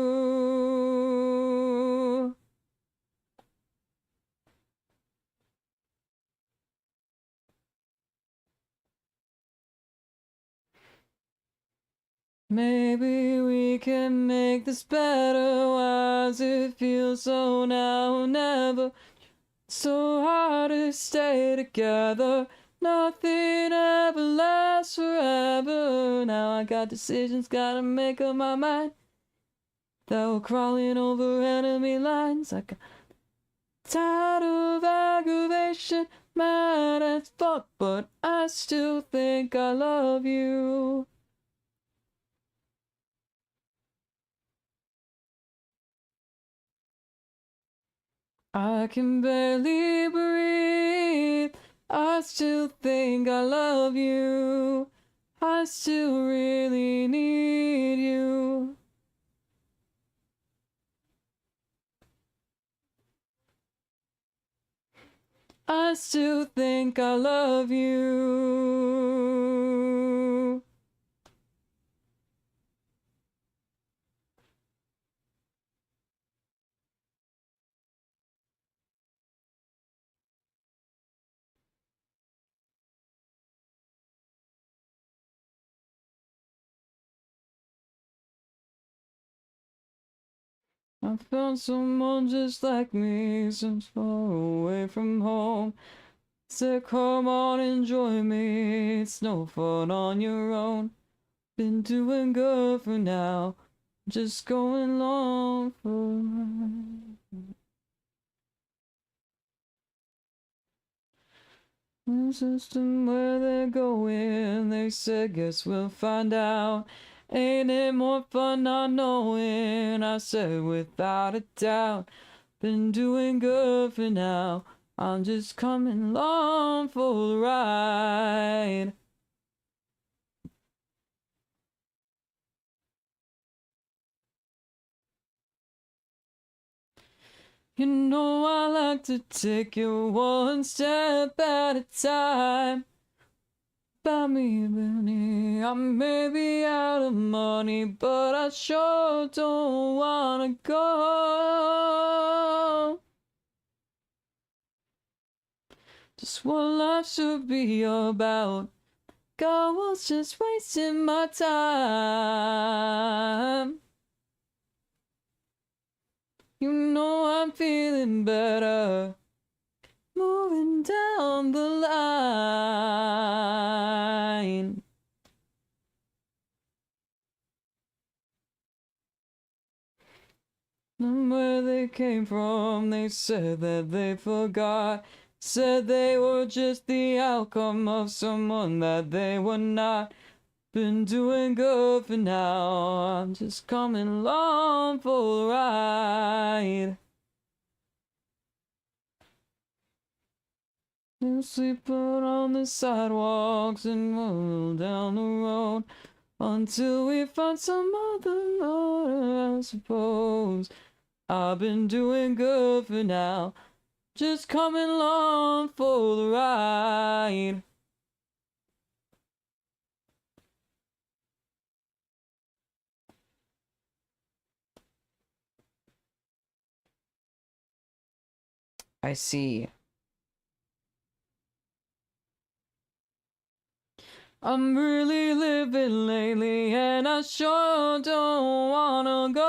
Maybe we can make this better. Why does it feel so now or never? So hard to stay together. Nothing ever lasts forever. Now I got decisions, gotta make up my mind. That we're crawling over enemy lines. I got tired of aggravation, mad as fuck, but I still think I love you. I can barely breathe. I still think I love you. I still really need you. I still think I love you. I found someone just like me, some far away from home. Said, come on, enjoy me. It's no fun on your own. Been doing good for now. Just going long for. The system where they're going, they said, guess we'll find out. Ain't it more fun not knowing? I said, without a doubt. Been doing good for now. I'm just coming along for the ride. You know I like to take it one step at a time. Buy me a penny, I may be out of money, but I sure don't wanna go. just what life should be about. God was just wasting my time. You know I'm feeling better, moving down the line. And where they came from, they said that they forgot. Said they were just the outcome of someone that they were not. Been doing good for now, I'm just coming along for the ride. Been sleeping on the sidewalks and rolling down the road until we find some other road, I suppose. I've been doing good for now, just coming along for the ride. I see. I'm really living lately and I sure don't wanna go.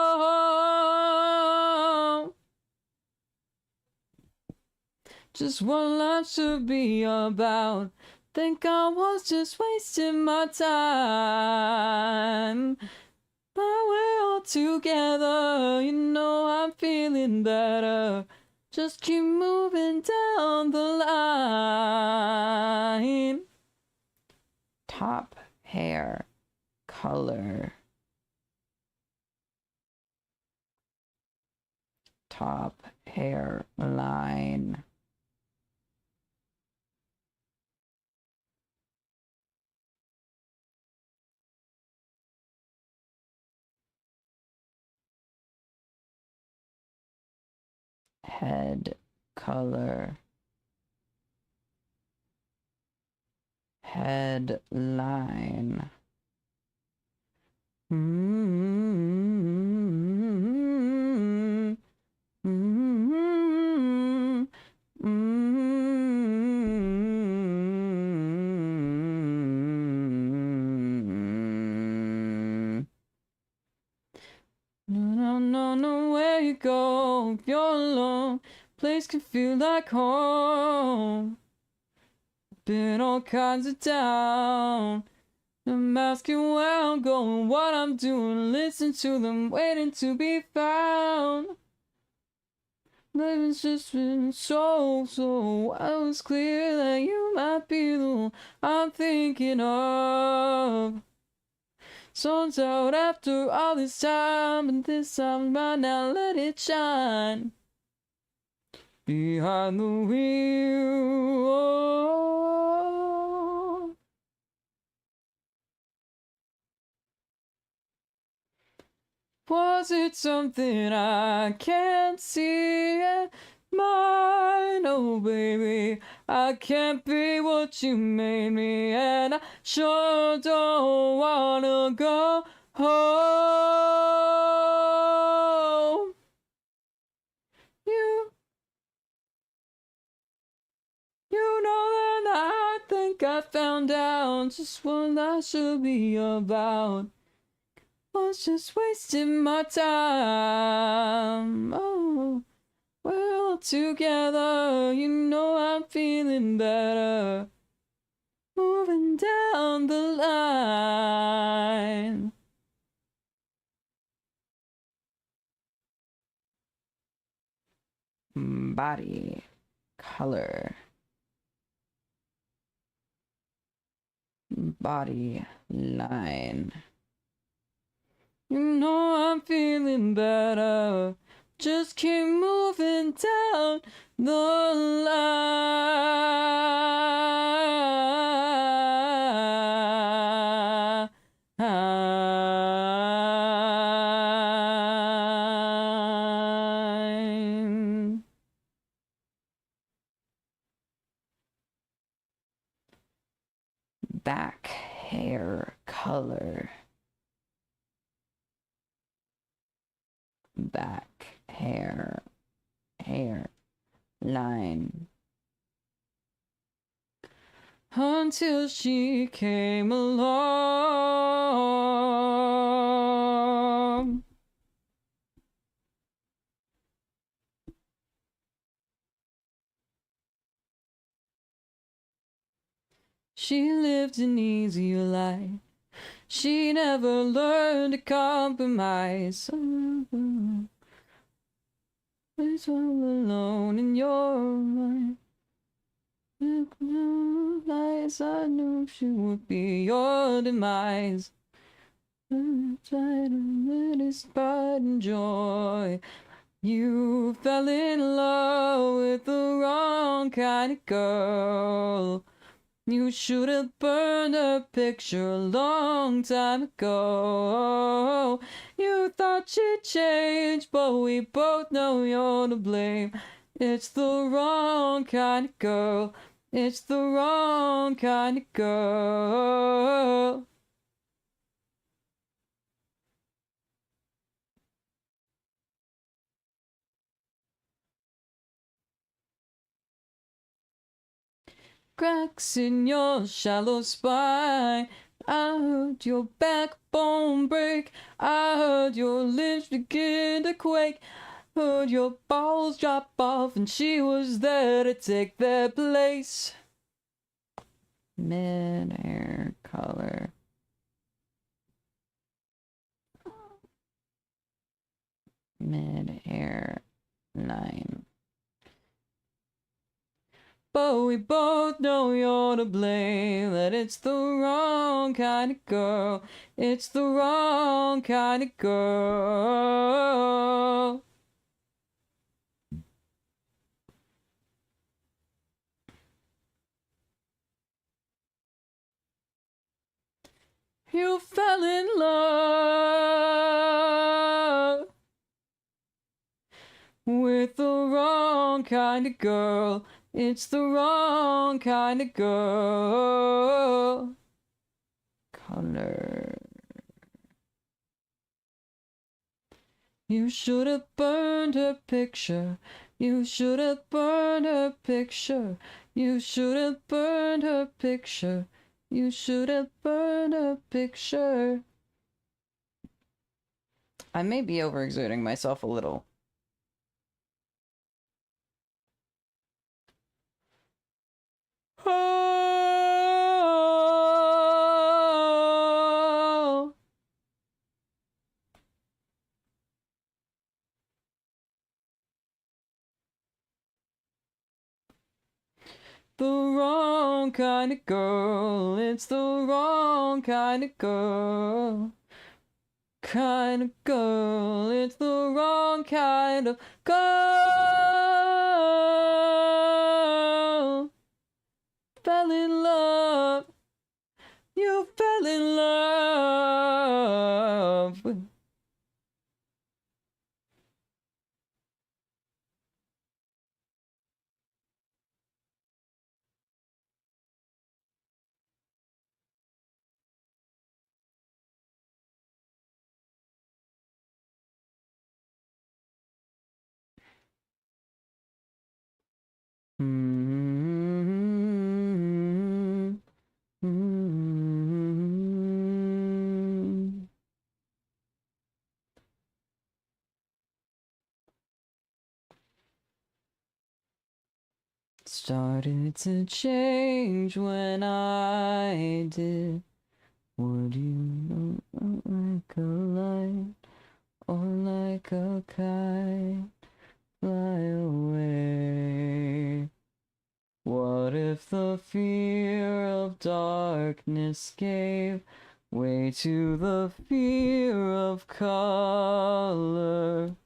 Just what life should be about. Think I was just wasting my time. But we're all together, you know I'm feeling better. Just keep moving down the line. Top hair color. Top hair line. Head color. Headline. No, where you go if you're alone. Place can feel like home. Been all kinds of down. I'm asking where I'm going, what I'm doing. Listen to them, waiting to be found. Living's just been so. I was clear that you might be the one I'm thinking of. Sun's out after all this time, and this time by now let it shine. Behind the wheel. Was it something I can't see in mine? Oh baby, I can't be what you made me, and I sure don't wanna go home. You know that I think I found out just what I should be about. Was just wasting my time. Oh, we're all together, you know I'm feeling better. Moving down the line. Body color. Body line. You know I'm feeling better. Just keep moving down the line. Back hair color. Back hair line. until she came along. She lived an easy life. She never learned to compromise. It's all alone in your mind. Lies, I knew she would be your demise. Try to let it pride and joy. You fell in love with the wrong kind of girl. You should have burned her picture a long time ago. You thought she'd change, but we both know you're to blame. It's the wrong kind of girl. It's the wrong kind of girl. Cracks in your shallow spine. I heard your backbone break. I heard your lips begin to quake. Heard your balls drop off, and she was there to take their place. Mid-hair color. Mid-hair 9. But we both know you're to blame. That it's the wrong kind of girl. It's the wrong kind of girl. You fell in love with the wrong kind of girl. It's the wrong kind of girl. Color. You should have burned her picture. You should have burned her picture. You should have burned her picture. You should have burned her picture. I may be overexerting myself a little. Oh. The wrong kind of girl. It's the wrong kind of girl. Kind of girl. It's the wrong kind of girl. Fell in love. You fell in love. Started to change when I did. Would you know like a light or like a kite fly away? What if the fear of darkness gave way to the fear of color?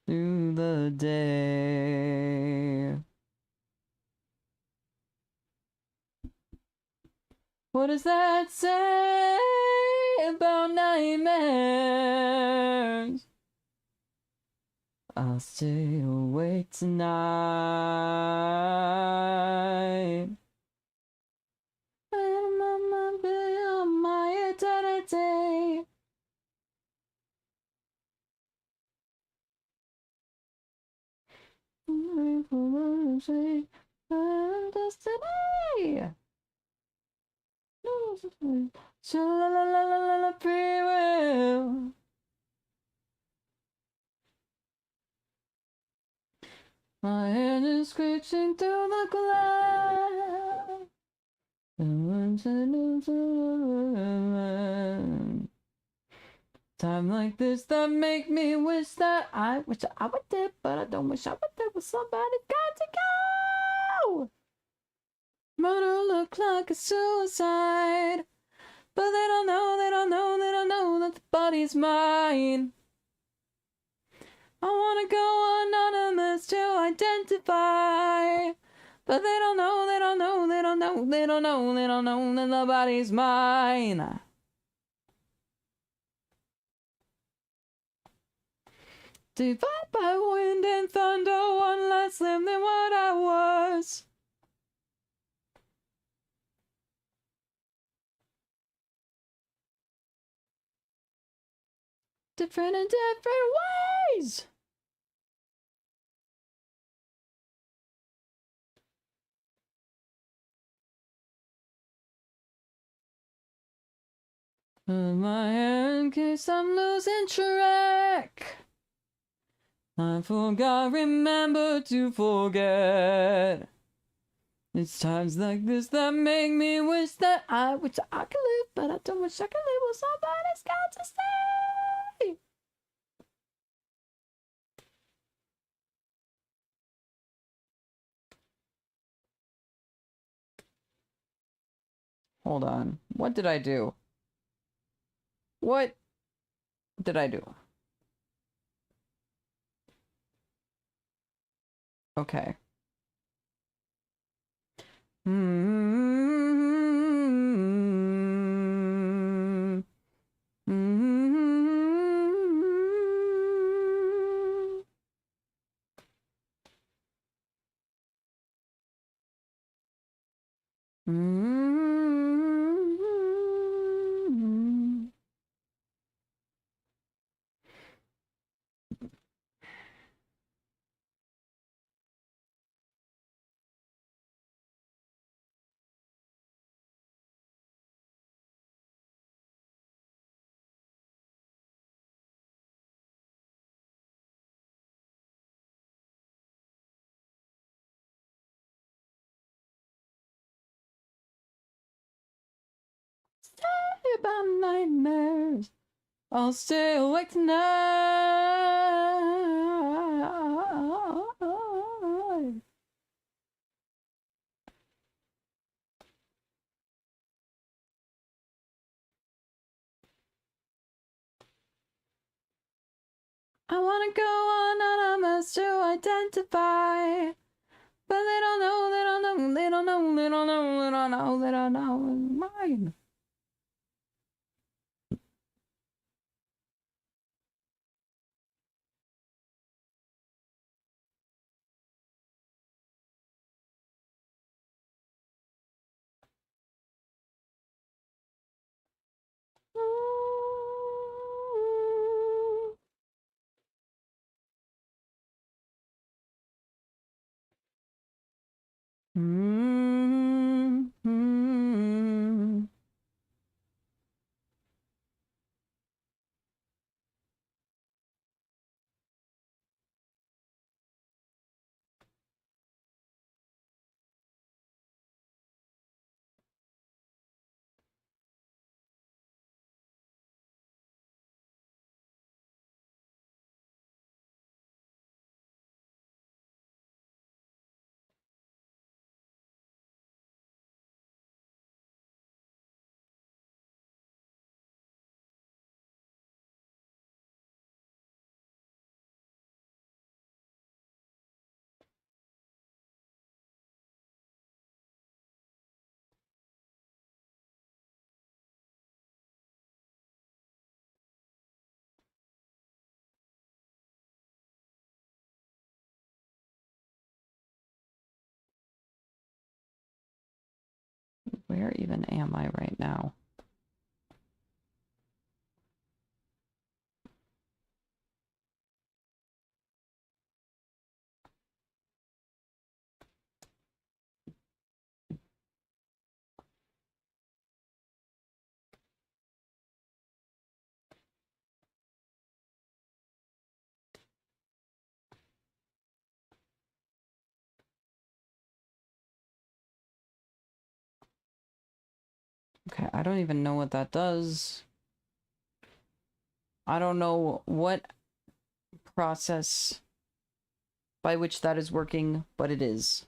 Through the day. What does that say about nightmares? I'll stay awake tonight. I'm on my eternity. destiny. Sha-la-la-la-la-la, free will. My hand is screeching through the glass. Time like this that make me wish that I wish I would dip, but I don't wish I would dip with somebody. Got to go. Murder look like a suicide, but they don't know, they don't know, they don't know that the body's mine. I wanna go anonymous to identify, but they don't know, they don't know, they don't know, they don't know, they don't know that the body's mine. Divided by wind and thunder, one less limb than what I was. Different in different ways. Hold my hand in case I'm losing track. I forgot, remember to forget. It's times like this that make me wish that I wish I could live, but I don't wish I could live with somebody's got to stay. Hold on. What did I do? What did I do? Okay. Stay about nightmares. I'll stay awake tonight. I wanna go anonymous to identify, but they don't know, they don't know, they don't know, they don't know, they don't know, they don't know, mine. Where even am I right now? Okay, I don't even know what that does. I don't know what process by which that is working, but it is.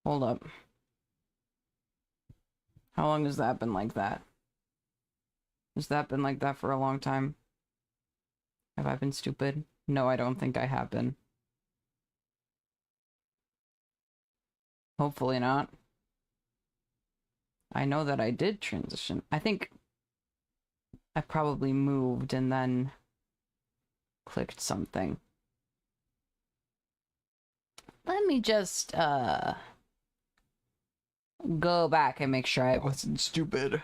Hold up. How long has that been like that? Has that been like that for a long time? Have I been stupid? No, I don't think I have been. Hopefully not. I know that I did transition. I think I probably moved and then clicked something. Let me just, go back and make sure I wasn't stupid.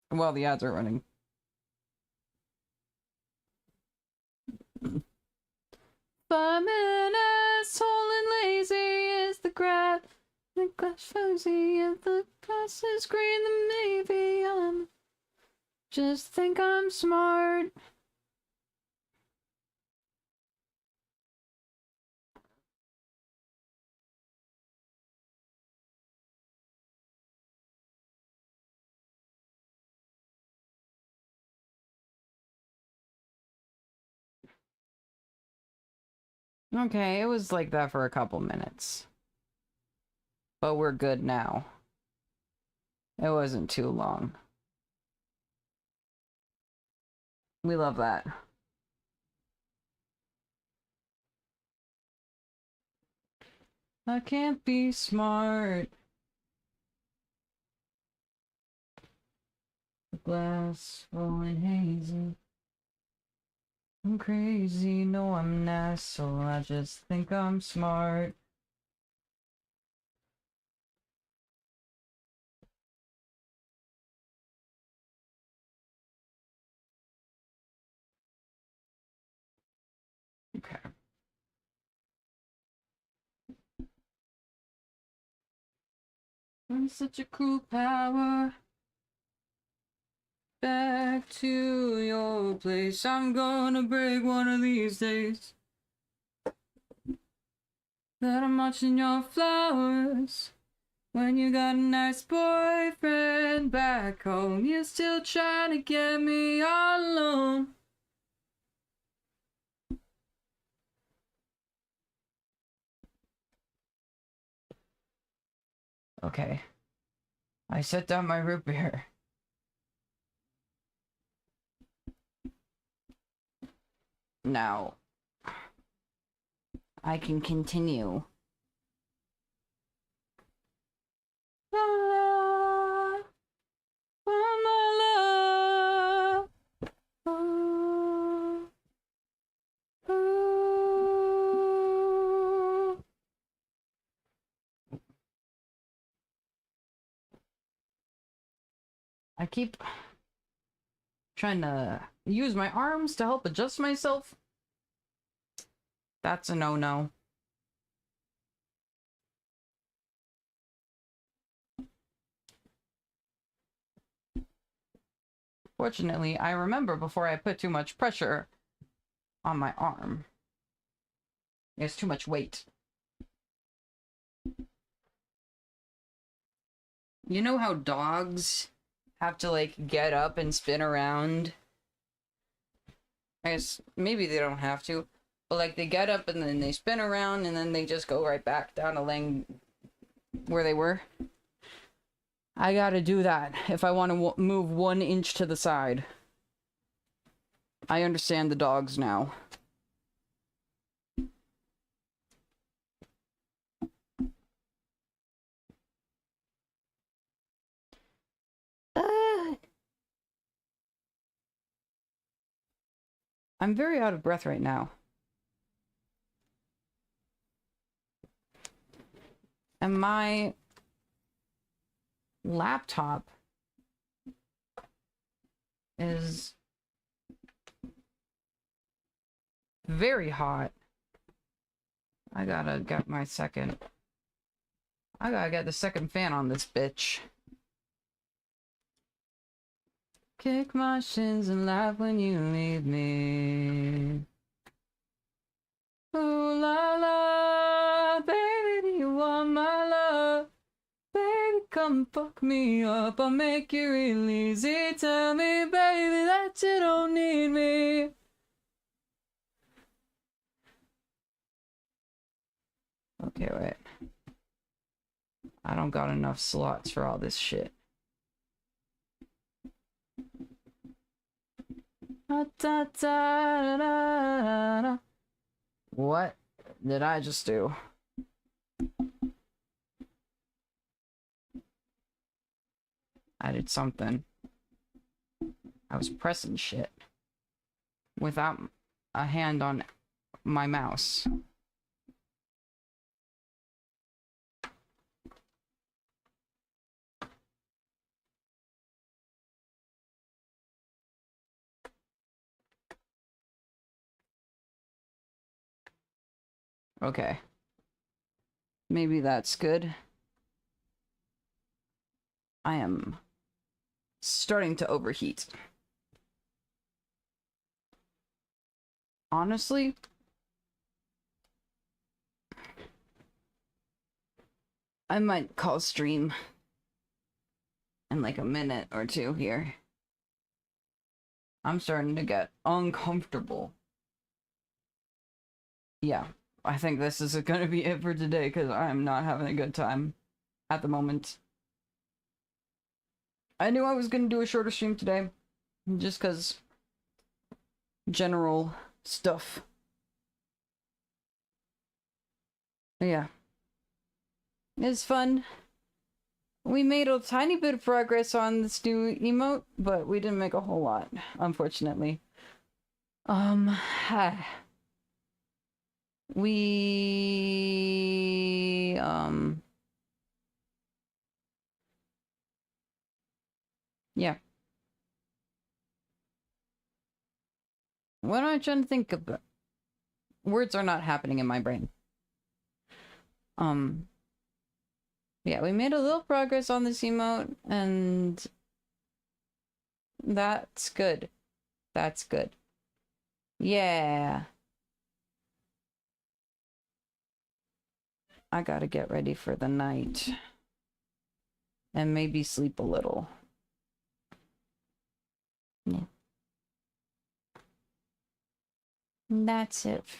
Well, the ads are running. But an asshole and lazy is the grab. The glass fuzzy if the grass is green, then maybe I'm just think I'm smart. Okay, it was like that for a couple minutes. But we're good now. It wasn't too long. We love that. I can't be smart. The glass rolling hazy. I'm crazy, no I'm not, so I just think I'm smart. Okay. I'm such a cool power. Back to your place. I'm gonna break one of these days. That I'm watching your flowers. When you got a nice boyfriend back home, you're still trying to get me all alone. Okay. I set down my root beer. Now, I can continue. La, la, la, la, I keep trying to use my arms to help adjust myself. That's a no-no. Fortunately, I remember before I put too much pressure on my arm. It's too much weight. You know how dogs have to, like, get up and spin around? I guess maybe they don't have to, but, like, they get up and then they spin around and then they just go right back down to laying where they were. I gotta do that if I want to move 1 inch to the side. I understand the dogs now. I'm very out of breath right now. And my laptop is very hot. I gotta get the second fan on this bitch. Kick my shins and laugh when you leave me. Ooh la la, baby, do you want my love? Baby, come fuck me up, I'll make you real easy. Tell me, baby, that you don't need me. Okay, wait. I don't got enough slots for all this shit. What did I just do? I did something. I was pressing shit without a hand on my mouse. Okay. Maybe that's good. I am starting to overheat. Honestly, I might call stream in like a minute or two here. I'm starting to get uncomfortable. Yeah, I think this is gonna be it for today because I'm not having a good time at the moment. I knew I was gonna do a shorter stream today just because general stuff. Yeah. It's fun. We made a tiny bit of progress on this new emote, but we didn't make a whole lot, unfortunately. We yeah. What am I trying to think about? Words are not happening in my brain. Yeah, we made a little progress on this emote, and that's good. That's good. Yeah. I gotta get ready for the night. And maybe sleep a little. Yeah. That's it for